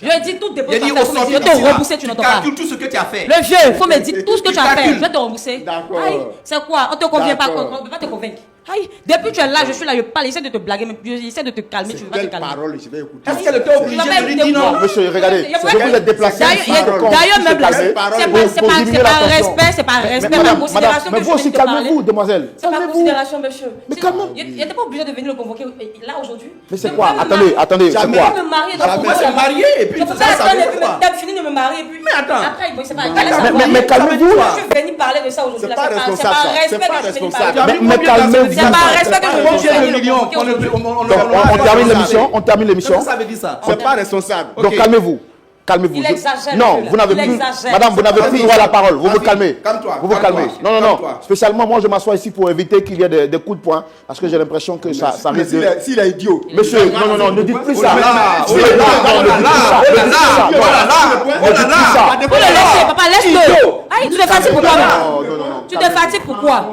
Je lui ai dit tout dépose J'ai dit par terre. au sortir Je vais te rembourser, tu tu n'entends pas. calcules tout ce que tu as fait. Le vieux, il faut me dire tout ce que tu as fait. calcules. Je vais te rembourser. D'accord. Aïe, c'est quoi? On te convient pas. D'accord. On ne peut pas te convaincre. Aïe, depuis que tu es là, je suis là, je parle, j'essaie de te blaguer, mais j'essaie de te calmer, tu ne veux pas te Quelle calmer. parole je vais écouter? Est-ce qu'elle était obligée de lui dire non? Monsieur, regardez, Il y a vous vous êtes déplacé ici pour qu'on D'ailleurs, puisse même là, se calmer c'est pour diminuer la pas tension. respect, c'est pas Mais respect, madame, par considération mais que vous je aussi, viens de te parler. calmez-vous, demoiselle. C'est pas Calmez-vous. considération, monsieur. Mais calmez-vous. Il n'était pas obligé de venir le convoquer là aujourd'hui. Mais c'est Je quoi? peux me Attendez, marier. attendez, c'est Je peux quoi? me marier, donc Jamais. pour moi, C'est marié, et puis je tout peux ça, pas ça attendre veut et puis quoi? peut-être finir de me marier, et puis. Mais attends. Après, bon, c'est pas Mais calmez-vous. Je suis venu parler de ça aujourd'hui. C'est là, pas responsable, ça. respect C'est pas que je viens responsable. parler. Mais calmez-vous. C'est pas respect que je viens Combien de parler. millions on Donc, on termine l'émission. On termine l'émission. Qu'est-ce que ça veut dire ça? C'est pas responsable. Donc, calmez-vous. Calmez-vous. Il exagère, Non, monsieur, vous n'avez il plus. exagère. Madame, vous n'avez plus droit à la parole. Vous vous Vas-y, calmez. calme-toi, Vous vous calmez. calme-toi, Non, non, non. calme-toi. Spécialement, moi, je m'assois ici pour éviter qu'il y ait des coups de poing. Parce que j'ai l'impression que ça Mais risque de. s'il est idiot. Monsieur, non, non, non, ne dites plus ça. Oh là là, Ne dites plus ça. oh là là, oh là là, oh là là, oh là là. Faut le laisser, papa, laisse-le. Aïe, tu te fatigues pourquoi? Non, non, non, non. Tu te fatigues pourquoi?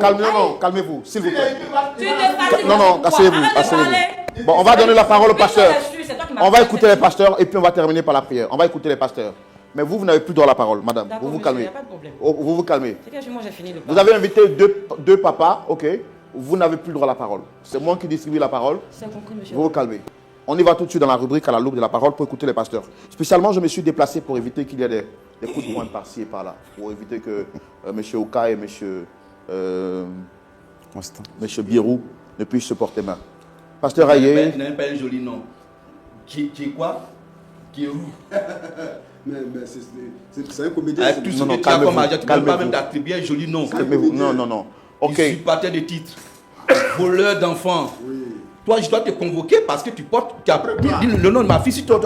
Calmez-vous, s'il vous plaît. Tu te fatigues Non, non, pourquoi? cassez-vous, Arrête de cassez-vous. parler. Bon, on va donner la parole au pasteur. C'est toi qui m'as On va fait écouter les cette- pasteurs et puis on va terminer par la prière. On va écouter les pasteurs. Mais vous n'avez plus droit à la parole, madame. D'accord, Vous vous monsieur, calmez. y a pas de problème. Oh, vous vous calmez. C'est que moi j'ai fini le Vous avez invité deux papas, ok. Vous n'avez plus le droit à la parole. C'est moi qui distribue la parole. C'est compris, monsieur. Vous vous calmez. On y va tout de suite dans la rubrique à la loupe de la parole pour écouter les pasteurs. Spécialement, je me suis déplacé pour éviter qu'il y ait des coups de poing par-ci et par-là. Pour éviter que M. Oka et M. Birou ne puissent se porter main. Pasteur Aye. Tu n'as pas un joli nom. Qui est quoi? Qui est où? Mais c'est un comédien. Avec tout ce Non, non, que tu as comme calmez-vous, argent, tu ne peux pas calmez-vous. même d'attribuer un joli nom. Calmez-vous. Non, non, non. Ok. Usurpateur de titres, voleur d'enfants. Toi, je dois te convoquer parce que tu portes. Tu as dit le nom de ma fille. Si toi,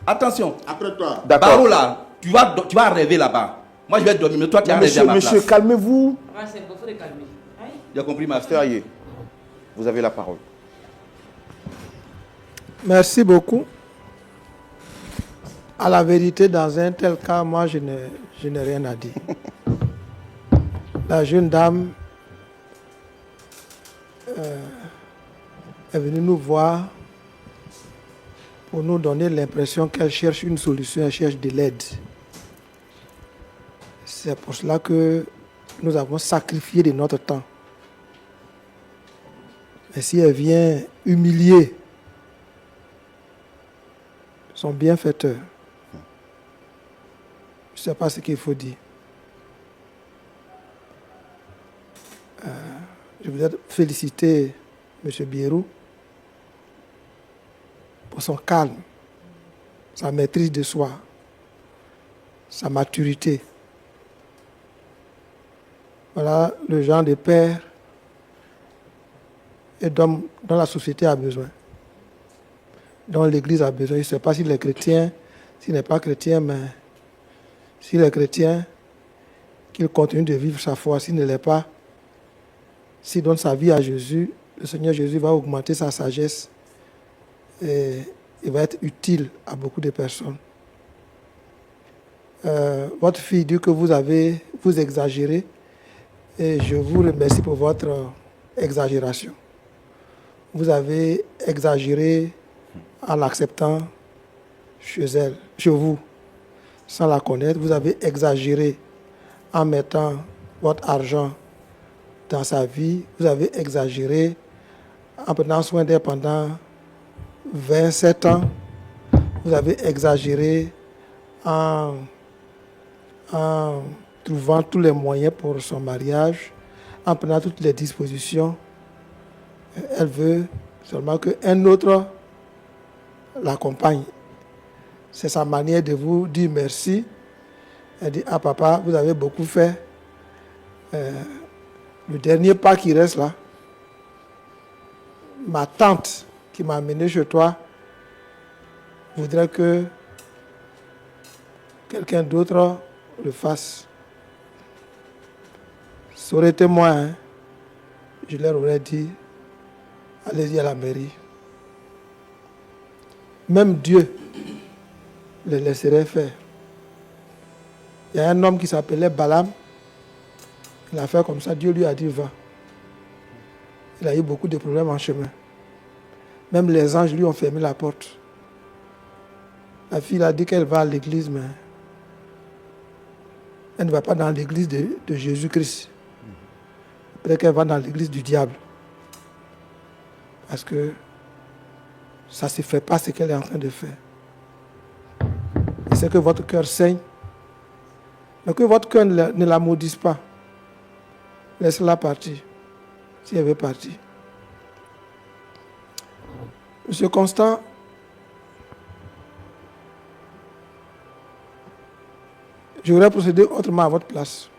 attention. Après toi. D'accord. Baro là, tu vas rêver là-bas. Moi, je vais dormir, mais toi, tu as rêvé à ma Monsieur, place. calmez-vous. Ah, c'est bon, faut te calmer. Aïe. Tu as compris ma Pasteur Aye, vous avez la parole. Merci beaucoup. À la vérité, dans un tel cas, moi, je n'ai rien à dire. La jeune dame est venue nous voir pour nous donner l'impression qu'elle cherche une solution, elle cherche de l'aide. C'est pour cela que nous avons sacrifié de notre temps. Mais si elle vient humilier son bienfaiteur, je ne sais pas ce qu'il faut dire. Je voudrais féliciter M. Birou pour son calme, sa maîtrise de soi, sa maturité. Voilà le genre de père et d'homme dont la société a besoin, dont l'Église a besoin. Je ne sais pas s'il est chrétien, s'il n'est pas chrétien, mais s'il est chrétien, qu'il continue de vivre sa foi. S'il ne l'est pas, s'il donne sa vie à Jésus, le Seigneur Jésus va augmenter sa sagesse et il va être utile à beaucoup de personnes. Votre fille dit que vous exagérez et je vous remercie pour votre exagération. Vous avez exagéré en l'acceptant chez elle, chez vous, sans la connaître. Vous avez exagéré en mettant votre argent dans sa vie. Vous avez exagéré en prenant soin d'elle pendant 27 ans. Vous avez exagéré en trouvant tous les moyens pour son mariage, en prenant toutes les dispositions. Elle veut seulement qu'un autre l'accompagne. C'est sa manière de vous dire merci. Elle dit, ah papa, vous avez beaucoup fait. Le dernier pas qui reste là, ma tante qui m'a amené chez toi voudrait que quelqu'un d'autre le fasse. Ça aurait été moi, hein. Je leur aurais dit, allez-y à la mairie. Même Dieu le laisserait faire. Il y a un homme qui s'appelait Balaam. Il a fait comme ça, Dieu lui a dit, va. Il a eu beaucoup de problèmes en chemin. Même les anges lui ont fermé la porte. La fille a dit qu'elle va à l'église, mais elle ne va pas dans l'église de Jésus-Christ. Peut-être qu'elle va dans l'église du diable. Parce que ça ne se fait pas ce qu'elle est en train de faire. Et c'est que votre cœur saigne. Mais que votre cœur ne la maudisse pas. Laisse-la partir. Si elle veut partir. Monsieur Constant, j'aurais procédé autrement à votre place.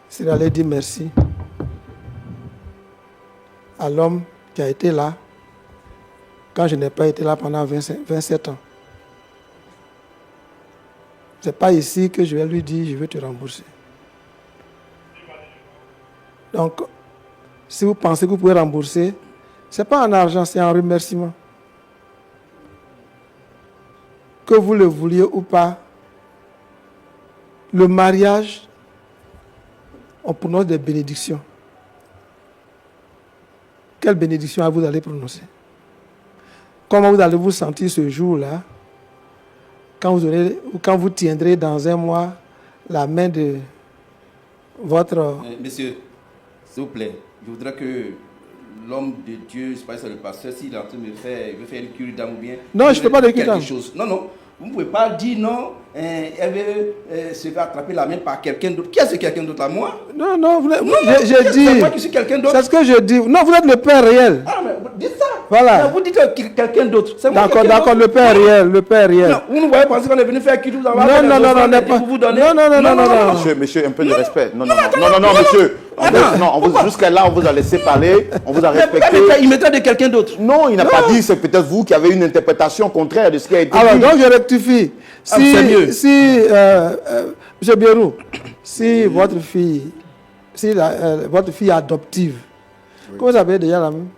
C'est d'aller dire merci à l'homme qui a été là quand je n'ai pas été là pendant 27 ans. Ce n'est pas ici que je vais lui dire je vais te rembourser. Donc, si vous pensez que vous pouvez rembourser, ce n'est pas en argent, c'est en remerciement. Que vous le vouliez ou pas, le mariage, on prononce des bénédictions. Quelle bénédiction vous allez prononcer? Comment vous allez vous sentir ce jour-là, quand vous tiendrez dans un mois la main de votre... Monsieur, s'il vous plaît, je voudrais que l'homme de Dieu, je ne sais pas si c'est le pasteur, s'il est en train de veut faire une cure d'âme ou bien... Non, je ne fais pas de cure d'âme. Non, non, vous ne pouvez pas dire non, elle veut se faire attraper la main par quelqu'un d'autre. Qui est ce quelqu'un d'autre à moi? Non, non, j'ai dit... C'est moi qui suis quelqu'un d'autre. C'est ce que je dis. Non, vous êtes le Père réel. Ah, mais dites ça. Voilà. Non, vous dites quelqu'un d'autre. D'accord, le Père réel, le Père réel. Non, vous nous voyez penser qu'on est venu faire cure d'âme. Non. Monsieur, un peu de respect. Non, monsieur. Jusqu'à là, on vous a laissé parler, on vous a respecté. Il mettra de quelqu'un d'autre. Non, il n'a pas dit, c'est peut-être vous qui avez une interprétation contraire de ce qui a été dit. Alors, donc je rectifie. C'est mieux. M. Bérou, si votre fille, votre fille adoptive, comment vous appelez déjà la même?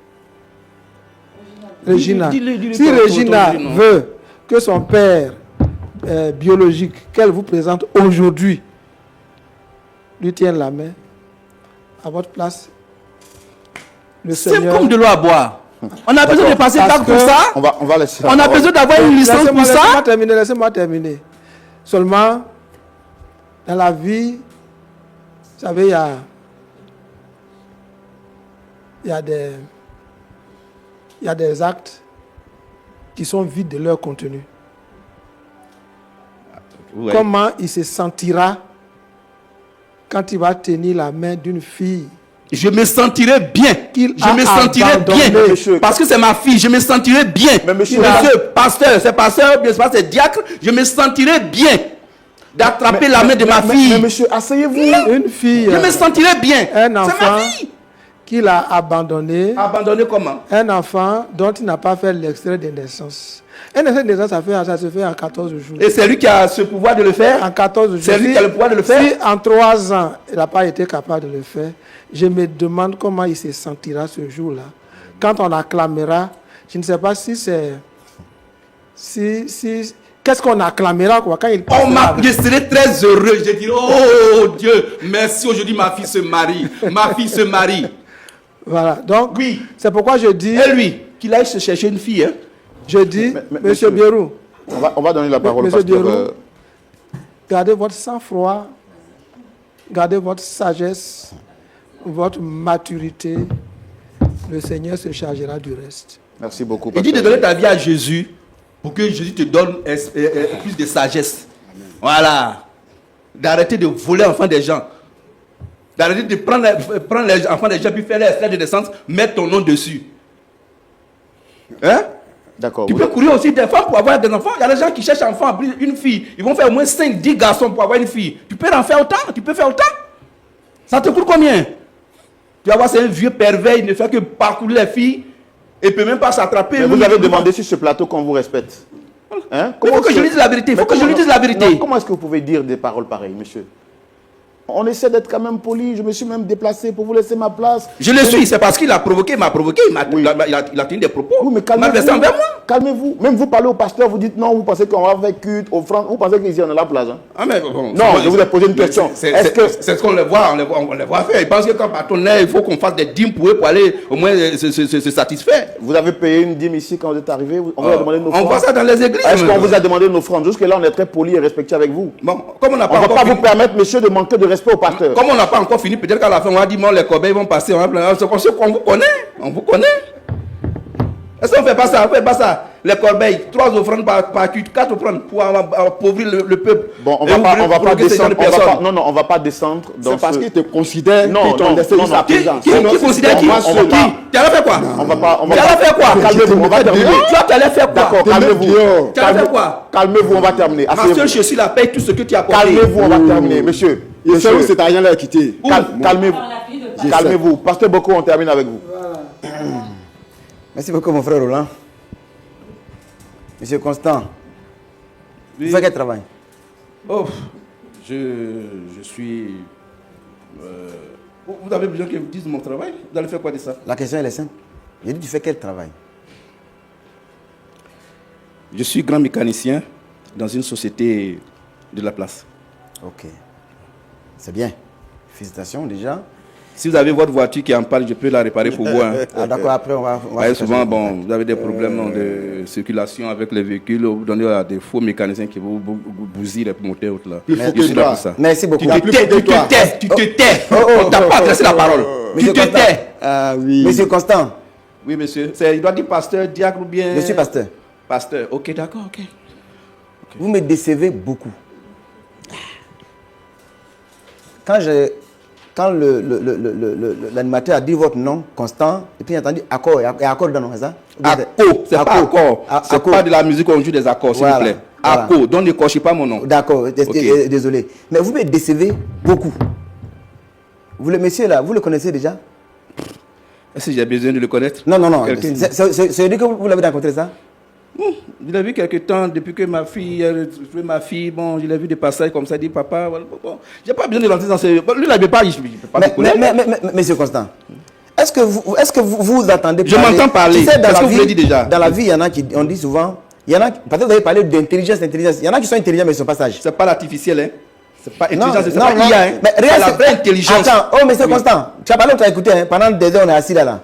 Regina. Si Regina veut que son père biologique, qu'elle vous présente aujourd'hui, lui tienne la main, à votre place, le Seigneur... C'est comme de l'eau à boire. On a besoin de passer par pour ça. On va laisser. On a besoin d'avoir une licence pour ça. Laissez-moi terminer. Seulement, dans la vie, vous savez, il y a des actes qui sont vides de leur contenu. Ouais. Comment il se sentira quand il va tenir la main d'une fille? Je me sentirai bien. Je me sentirai bien. Monsieur, parce que c'est ma fille. Je me sentirai bien. Mais monsieur pasteur, c'est pasteur, bien c'est diacre. Je me sentirai bien d'attraper la main de ma fille. Mais monsieur, asseyez-vous. Une fille. Je me sentirai bien. Un enfant. C'est ma fille. Qu'il a abandonné. Abandonné comment? Un enfant dont il n'a pas fait l'extrait de naissance. Un extrait de naissance, ça se fait en 14 jours. Et c'est lui qui a ce pouvoir de le faire? En 14 jours. C'est lui qui a le pouvoir de le faire? Si en 3 ans, il n'a pas été capable de le faire, je me demande comment il se sentira ce jour-là. Quand on acclamera, je ne sais pas si c'est... Qu'est-ce qu'on acclamera quoi, quand il je serai très heureux. Je dirai, oh Dieu, merci, aujourd'hui ma fille se marie. Ma fille se marie. Voilà, donc, oui. C'est pourquoi je dis... Et lui, qu'il aille se chercher une fille. Hein? Je dis, monsieur Bérou... On va donner la parole au pasteur. Gardez votre sang-froid, gardez votre sagesse, votre maturité. Le Seigneur se chargera du reste. Merci beaucoup. Il dit de donner ta vie à Jésus pour que Jésus te donne plus de sagesse. Voilà. d'arrêter de voler l'enfant des gens. D'arrêter de prendre les enfants des gens puis faire les extraits de naissance, mettre ton nom dessus. Hein? D'accord. Tu peux courir aussi des femmes pour avoir des enfants. Il y a des gens qui cherchent un enfant, une fille. Ils vont faire au moins 5-10 garçons pour avoir une fille. Tu peux en faire autant. Tu peux faire autant. Ça te coûte combien? Tu vas voir, c'est un vieux pervers. Il ne fait que parcourir les filles. Et ne peut même pas s'attraper. Mais vous avez demandé sur ce plateau qu'on vous respecte. Hein? Il faut que je lui dise la vérité. Il faut que je lui dise la vérité. Non, comment est-ce que vous pouvez dire des paroles pareilles, monsieur? On essaie d'être quand même poli. Je me suis même déplacé pour vous laisser ma place. Je le suis. C'est parce qu'il a provoqué, il m'a provoqué. Il a tenu des propos. Oui, mais calmez-vous. envers moi. Calmez-vous. Même vous parlez au pasteur, vous dites non, vous pensez qu'on va faire culte, offrande. Vous pensez qu'ici on est la place. Hein? Ah, mais bon, non, je vous ai posé une question. C'est ce qu'on les voit, on les voit faire. Ils pensent que quand patron est, il faut qu'on fasse des dîmes pour eux pour aller au moins se satisfaire. Vous avez payé une dîme ici quand vous êtes arrivé. On vous a demandé nos offrandes. On voit ça dans les églises. Est-ce qu'on vous a demandé nos offrandes? Jusque-là, on est très poli et respectueux avec vous. Bon, comme on n'a pas on ne va pas vous permettre, monsieur, de manquer de respect au pasteur. Comme on n'a pas encore fini, peut-être qu'à la fin, on va dire, bon, les corbeilles vont passer. On vous connaît. On vous connaît. Est-ce qu'on ne fait pas ça? On ne fait pas ça. Les corbeilles, 3 offrandes par culte, 4 offrandes pour appauvrir le peuple. Bon, on va pas descendre. On va pas descendre. C'est parce qu'ils te considèrent qu'ils t'ont laissé sa présence. Qui considère qui? Tu allais faire quoi? Tu allais faire quoi? Calmez-vous, on va terminer. Toi, tu allais faire quoi? D'accord, calmez-vous. Tu allais faire quoi? Calmez-vous, on va terminer. Ma soeur, je suis la paye tout ce que tu as apporté. Calmez-vous, on va terminer, monsieur. Il sait où cet argent-là est quitté. Calmez-vous. Calmez-vous. Pasteur Boko, on termine avec vous. Merci beaucoup, mon frère Roland. Monsieur Constant, oui. Vous faites quel travail? Oh, je suis... vous avez besoin que je vous dise mon travail? Vous allez faire quoi de ça? La question elle est simple. J'ai dit, tu fais quel travail? Je suis grand mécanicien dans une société de la place. Ok. C'est bien. Félicitations déjà. Si vous avez votre voiture qui en parle, je peux la réparer pour vous. Hein. Ah, d'accord, après on va souvent, bon, vous avez des problèmes de circulation avec les véhicules, vous donnez à des faux mécaniciens qui vous bousillent les moteurs. Là. Je suis là pour ça. Merci beaucoup. Tu te tais. On ne t'a pas adressé la parole. Tu te tais. Ah oui. Monsieur Constant. Oui, monsieur. Il doit dire pasteur, diacre ou bien... Je suis pasteur. Pasteur, ok, d'accord, ok. Vous me décevez beaucoup. Quand l'animateur a dit votre nom, Constant, et puis il a entendu accord, et accord dans c'est ça? Accord, c'est pas accord. C'est pas de la musique où on joue des accords, s'il vous plaît. Accord, donc ne cochez pas mon nom. D'accord, désolé. Mais vous me décevez beaucoup. Vous, le monsieur là, vous le connaissez déjà? Est-ce que j'ai besoin de le connaître? Non. C'est lui que vous l'avez rencontré, ça? Je l'ai vu quelque temps, depuis que ma fille, bon, je l'ai vu des passages comme ça, il dit papa, bon, j'ai pas besoin de rentrer dans ce... Bon, lui, il n'avait pas, je ne peux pas me connaître. Mais monsieur Constant, est-ce que vous attendez parler? Je m'entends parler. Tu sais, Est-ce que vous l'avez dit déjà? Dans la vie, il y en a qui, on dit souvent, il y en a, peut-être vous avez parlé d'intelligence, il y en a qui sont intelligents mais ils ne sont pas sages. C'est pas l'artificiel, hein. C'est pas intelligence, c'est pas IA, hein. C'est la vraie intelligence. Attends, monsieur Constant, tu as parlé, tu as écouté, hein, pendant des heures, on est assis là.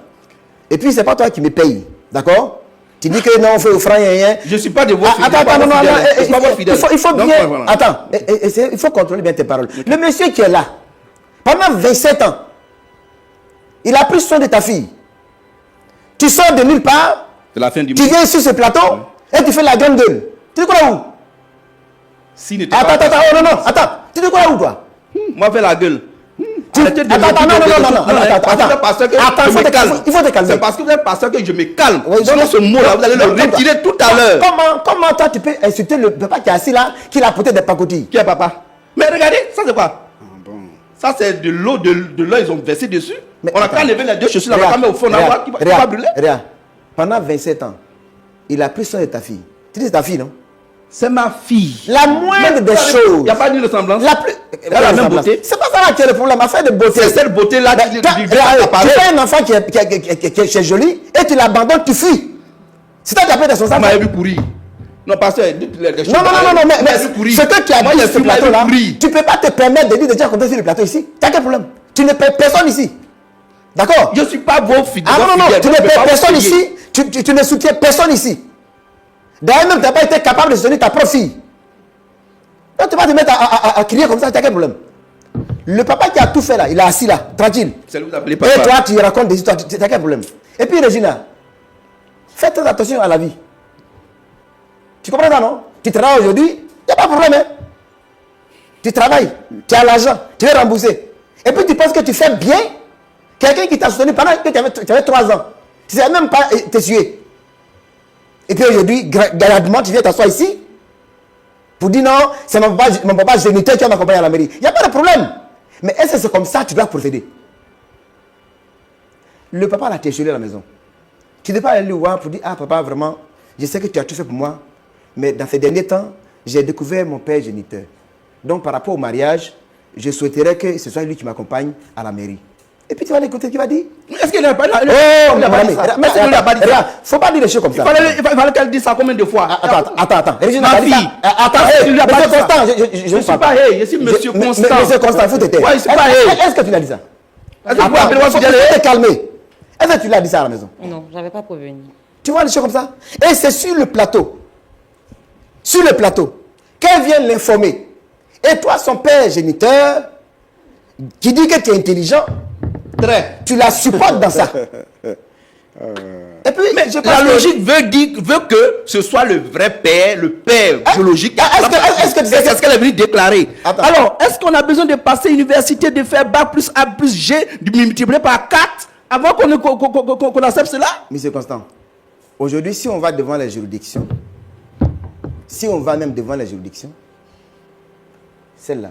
Et puis, c'est pas toi qui me paye, d'accord? Tu dis que non, on fait offrande, rien. Je ne suis pas de votre fidèle. Attends, il faut bien. Attends, il faut contrôler bien tes paroles. Le monsieur qui est là, pendant 27 ans, il a pris soin de ta fille. Tu sors de nulle part, tu viens sur ce plateau et tu fais la grande gueule. Tu dis quoi là où? Attends, tu dis quoi là où toi? Moi, fais la gueule. Attends, il faut te calmer. C'est parce que vous êtes pasteur que je me calme. Sinon, ce mot-là, vous allez le retirer tout à l'heure. Comment toi tu peux insulter le papa qui est assis là, qui a porté des pacotilles? Qui est papa? Mais regardez, ça c'est quoi? Ça c'est de l'eau, de l'eau, ils ont versé dessus. On a qu'à lever les deux chaussures, on a qu'à mettre au fond, qui va brûler. Regarde, pendant 27 ans, il a pris soin de ta fille. Tu dis c'est ta fille, non? C'est ma fille. La moindre des choses. Il n'y a pas de ressemblance. Elle a la même beauté. C'est pas ça qui est le problème. Affaire de beauté. C'est cette beauté-là qui tu fais un enfant qui est joli et tu l'abandonnes, tu fuis. C'est toi qui as pris responsable. Vous m'avez vu courir. Non, parce que... Non, mais ce que tu as dit sur ce plateau-là, tu ne peux pas te permettre de dire déjà comme ça sur le plateau ici. Tu as quel problème? Tu ne payes personne ici. D'accord? Je ne suis pas vos fidèles. Ah non, tu ne payes personne ici. Tu ne soutiens personne ici. D'ailleurs, même tu n'as pas été capable de soutenir ta propre fille. Donc tu vas te mettre à crier comme ça, tu as quel problème? Le papa qui a tout fait là, il est assis là, tranquille. C'est lui que vous appelez papa. Et toi, tu racontes des histoires, tu as quel problème? Et puis Regina, fais très attention à la vie. Tu comprends ça, non? Tu travailles aujourd'hui, il n'y a pas de problème. Hein? Tu travailles, tu as l'argent, tu veux rembourser. Et puis tu penses que tu fais bien. Quelqu'un qui t'a soutenu pendant que tu avais 3 ans. Tu ne savais même pas te tuer. Et puis aujourd'hui, gradement, tu viens t'asseoir ici pour dire non, c'est mon papa géniteur qui va m'accompagner à la mairie. Il n'y a pas de problème. Mais est-ce que c'est comme ça que tu dois procéder? Le papa l'a t'échelé à la maison. Tu ne peux pas aller le voir pour dire, ah papa, vraiment, je sais que tu as tout fait pour moi, mais dans ces derniers temps, j'ai découvert mon père géniteur. Donc par rapport au mariage, je souhaiterais que ce soit lui qui m'accompagne à la mairie. Et puis tu vas l'écouter, tu vas dire. Est-ce qu'il n'a pas dit ça? Oh, il n'a pas dit ça. Mais il n'a pas dit ça. Faut pas dire des choses comme ça. Il fallait qu'elle dise ça combien de fois? Attends. Ma fille. Attends, Monsieur Constant, je ne suis pas je suis monsieur Constant. Monsieur Constant, faut t'aider. Ouais, je suis pas Est-ce que tu l'as dit ça? Attends, faut te calmer. Est-ce que tu l'as dit ça à la maison? Non, je n'avais pas prévenu. Tu vois les choses comme ça? Et c'est sur le plateau. Sur le plateau. Qu'elle vienne l'informer. Et toi, son père géniteur, qui dit que tu es intelligent, tu la supportes dans ça. Et puis, mais la logique veut que ce soit le vrai père, le père biologique. Est-ce que c'est ce qu'elle est venue déclarer. Attends. Alors, est-ce qu'on a besoin de passer université, de faire bac plus A plus G, de multiplier par 4 avant qu'on accepte cela? Monsieur Constant, aujourd'hui, si on va devant les juridictions, si on va même devant les juridictions, celle-là,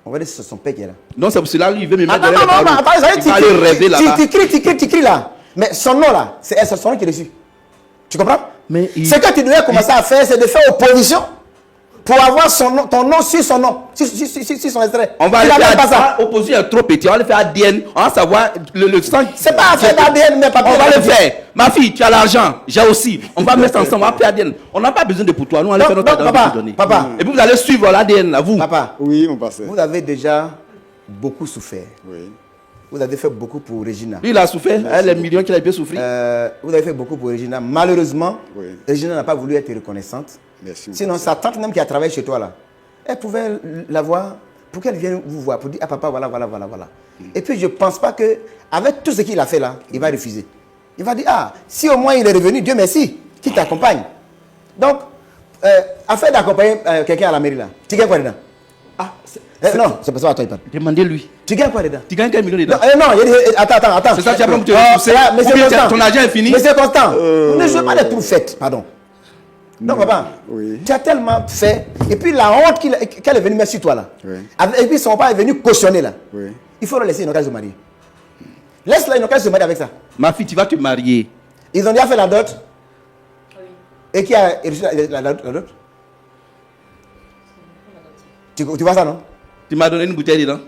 on va dire que c'est son père qui est là. Non, c'est pour cela lui, il veut me mettre Attends, il va aller rêver là-bas. tu cries là. Mais son nom là, c'est son nom qui est dessus. Tu comprends? Mais ce que tu devais commencer à faire, c'est de faire opposition pour avoir ton nom sur son nom, sur son extrait. On va aller faire opposition est trop petit, on va le faire ADN, on va savoir le sang. C'est pas affaire d'ADN, mais pas. On va le faire. Ma fille, tu as l'argent, j'ai aussi. On va mettre ensemble, on va faire ADN. On n'a pas besoin de pour toi, nous on va faire notre ADN. Papa. Et puis vous allez suivre l'ADN là, vous. Papa. Oui, on passe. Vous avez déjà beaucoup souffert. Oui. Vous avez fait beaucoup pour Regina. Lui, il a souffert. Elle, les millions qu'il a bien souffert. Vous avez fait beaucoup pour Regina. Malheureusement, Oui. Regina n'a pas voulu être reconnaissante. Merci. Sinon, sa tante même qui a travaillé chez toi là, elle pouvait la voir pour qu'elle vienne vous voir, pour dire, ah papa, voilà. Et puis, je ne pense pas que avec tout ce qu'il a fait là, il va refuser. Il va dire, ah, si au moins il est revenu, Dieu merci, qui t'accompagne. Donc, afin d'accompagner quelqu'un à la mairie là, tu gagnes quoi dedans? Non, c'est pas ça, attends, il parle. Demandez-lui. Tu gagnes quoi dedans? Tu gagnes quel million dedans? Non, attends. C'est ça, tu as pas me Monsieur Constant. Ton argent est fini? Monsieur Constant, ne jouez pas les trous faits, pardon. Non, papa, Oui. tu as tellement fait. Et puis la honte qu'elle est venue mettre sur toi là. Oui. Et puis son père est venu cautionner là. Oui. Il faut le laisser une occasion de se marier. Laisse-la une occasion de se marier avec ça. Ma fille, tu vas te marier. Ils ont déjà fait la dot. Oui. Et qui a reçu la dot? Tu vois ça, non? Tu m'as donné une bouteille dedans.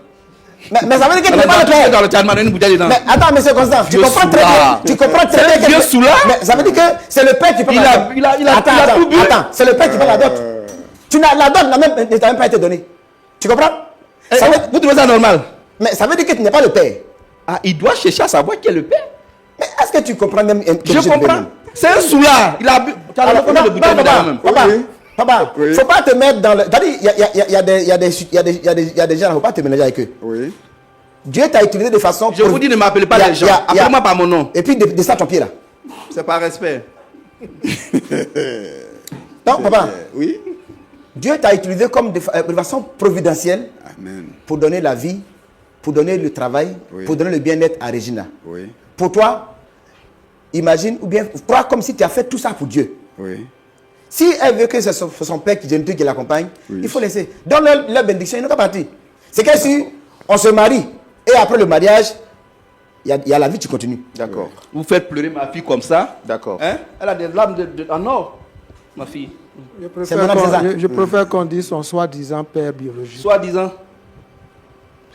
Mais ça veut dire que tu n'es pas le père. Dans le chat, tu m'as donné une bouteille dedans. Mais attends, monsieur Constant, tu comprends très bien. Tu comprends très bien. Vieux soulard. Mais ça veut dire que c'est le père qui prend la dot. Il a tout bu. Attends, c'est le père qui prend la dot. La dot ne t'a même pas été donnée. Tu comprends? Vous trouvez ça normal? Mais ça veut dire que tu n'es pas le père. Ah, il doit chercher à savoir qui est le père. Mais est-ce que tu comprends même? Je comprends. C'est un soulard. Il a bu. Tu as le bouteille dedans même. Papa, il ne faut pas te mettre dans le. C'est-à-dire, il y a des gens, il ne faut pas te mélanger avec eux. Oui. Dieu t'a utilisé de façon. Je vous dis, ne m'appelez pas les gens. Appelez-moi par mon nom. Et puis, descends ton pied là. C'est par respect. Non, papa. Oui. Dieu t'a utilisé comme de façon providentielle. Amen. Pour donner la vie, pour donner le travail, Oui. pour donner le bien-être à Regina. Oui. Pour toi, imagine, ou bien crois comme si tu as fait tout ça pour Dieu. Oui. Si elle veut que c'est son père qui l'accompagne, Oui. il faut laisser. Dans leur bénédiction, ils n'ont pas parti. C'est que si on se marie et après le mariage, il y a la vie qui continue. D'accord. Vous faites pleurer ma fille comme ça. D'accord. Hein? Elle a des larmes en or, ma fille. Je préfère qu'on dise son soi-disant père biologique. Soi-disant.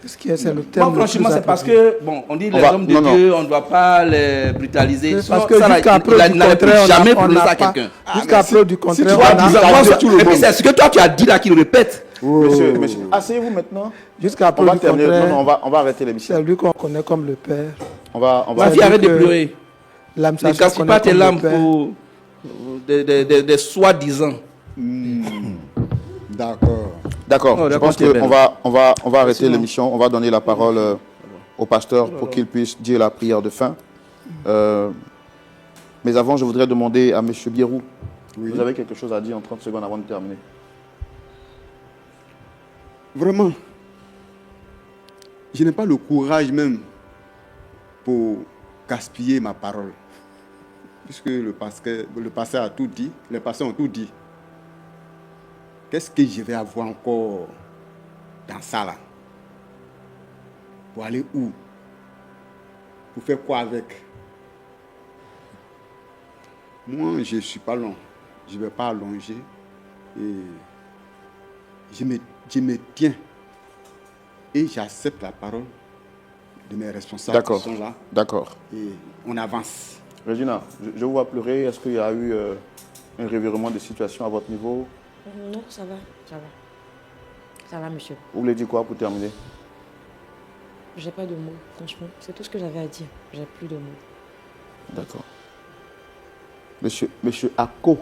C'est le terme. Moi, franchement, c'est parce que, bon, on dit les hommes de Dieu, on ne doit pas les brutaliser. Parce que jusqu'à preuve du contraire, jamais prononcer à quelqu'un. Jusqu'à preuve du contraire, Et puis c'est ce que toi tu as dit là qu'il répète. Monsieur, asseyez-vous maintenant. jusqu'à On preuve va du terminer. contraire, Non, on va arrêter l'émission. c'est lui qu'on connaît comme le père. On va. Ma fille, arrête de pleurer. Ne L'administration casse connaît pas tes comme larmes le père. pour des soi-disant. D'accord. D'accord. Oh, Je d'accord, pense tu es belle. qu'on va arrêter l'émission. On va donner la parole au pasteur pour qu'il puisse dire la prière de fin. Mais avant, je voudrais demander à M. Bierou. Oui. Vous avez quelque chose à dire en 30 secondes avant de terminer? vraiment, je n'ai pas le courage même pour gaspiller ma parole. Puisque le pasteur a tout dit, les pasteurs ont tout dit. Qu'est-ce que je vais avoir encore dans ça là? Pour aller où? Pour faire quoi avec? Moi, je ne suis pas long. Je ne vais pas allonger. Et je me tiens. Et j'accepte la parole de mes responsables qui sont là. D'accord. Et on avance. Régina, je vous vois pleurer. Est-ce qu'il y a eu un revirement de situation à votre niveau? Non, ça va, ça va. Ça va, monsieur. Vous voulez dire quoi pour terminer? J'ai pas de mots, franchement. C'est tout ce que j'avais à dire. J'ai plus de mots. D'accord. Monsieur Ako.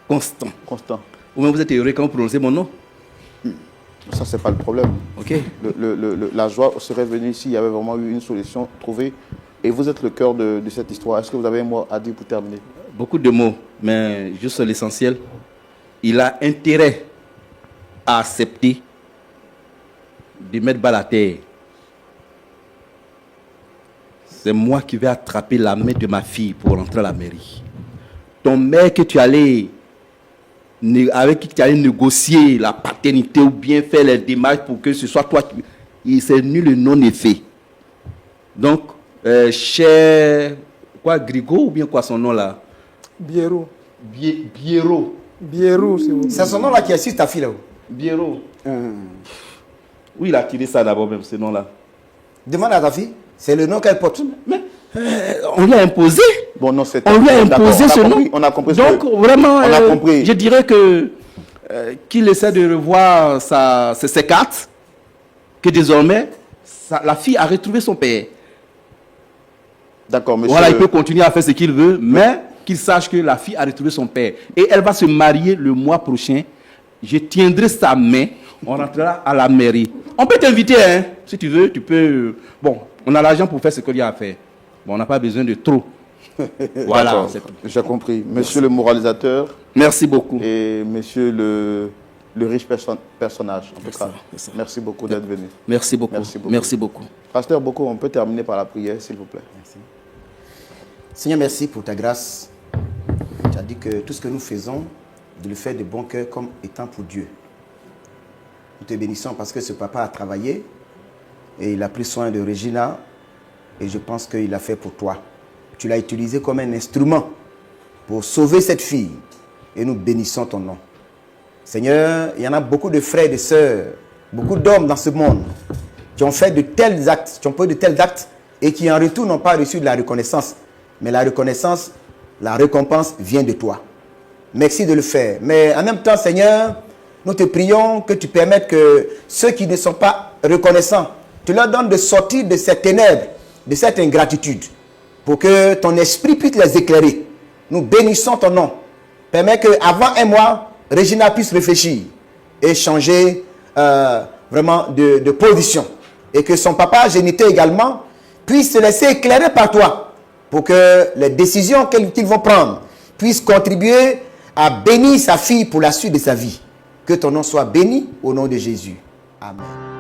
Constant. Constant. Ou même vous êtes heureux quand vous prononcez mon nom? Ça, c'est pas le problème. Ok. La joie serait venue ici, il y avait vraiment eu une solution trouvée. Et vous êtes le cœur de cette histoire. Est-ce que vous avez un mot à dire pour terminer? Beaucoup de mots, mais juste l'essentiel. Il a intérêt à accepter de mettre bas la terre. C'est moi qui vais attraper la main de ma fille pour rentrer à la mairie. Ton mère que tu allais, avec qui tu allais négocier la paternité ou bien faire les démarches pour que ce soit toi qui... C'est nul et non effet. Donc, cher... Quoi, Grigo ou bien quoi son nom là? Biérou. Biérou. Biérou, c'est vous. C'est son nom là qui assiste ta fille là. Biérou. Oui, il a tiré ça d'abord même, ce nom-là. Demande à ta fille, c'est le nom qu'elle porte. Mais on lui a imposé. Bon, non, c'est... On lui a imposé ce nom. On a compris. Donc, vraiment, on a compris. je dirais que qu'il essaie de revoir ses cartes, que désormais, la fille a retrouvé son père. D'accord, monsieur. Voilà, il peut continuer à faire ce qu'il veut, mais qu'il sache que la fille a retrouvé son père. Et elle va se marier le mois prochain. Je tiendrai sa main. On rentrera à la mairie. On peut t'inviter, hein. Si tu veux, tu peux... Bon, on a l'argent pour faire ce qu'il y a à faire. Bon, on n'a pas besoin de trop. Voilà. J'ai compris. Monsieur le moralisateur. Merci beaucoup. Et monsieur le riche personnage. En tout cas, merci beaucoup d'être venu. Merci beaucoup. Merci beaucoup. Pasteur Boko, on peut terminer par la prière, s'il vous plaît. Merci. Seigneur, merci pour ta grâce. Tu as dit que tout ce que nous faisons, de le faire de bon cœur comme étant pour Dieu. Nous te bénissons parce que ce papa a travaillé et il a pris soin de Regina et je pense qu'il l'a fait pour toi. Tu l'as utilisé comme un instrument pour sauver cette fille et nous bénissons ton nom. Seigneur, il y en a beaucoup de frères et de sœurs, beaucoup d'hommes dans ce monde qui ont fait de tels actes, qui ont posé de tels actes et qui en retour n'ont pas reçu de la reconnaissance. Mais la reconnaissance, la récompense vient de toi. Merci de le faire. Mais en même temps, Seigneur, nous te prions que tu permettes que ceux qui ne sont pas reconnaissants, tu leur donnes de sortir de cette ténèbres, de cette ingratitude, pour que ton esprit puisse les éclairer. Nous bénissons ton nom. Permets qu'avant un mois, Regina puisse réfléchir et changer vraiment de position. Et que son papa géniteur également puisse se laisser éclairer par toi pour que les décisions qu'ils vont prendre puissent contribuer à bénir sa fille pour la suite de sa vie. Que ton nom soit béni au nom de Jésus. Amen.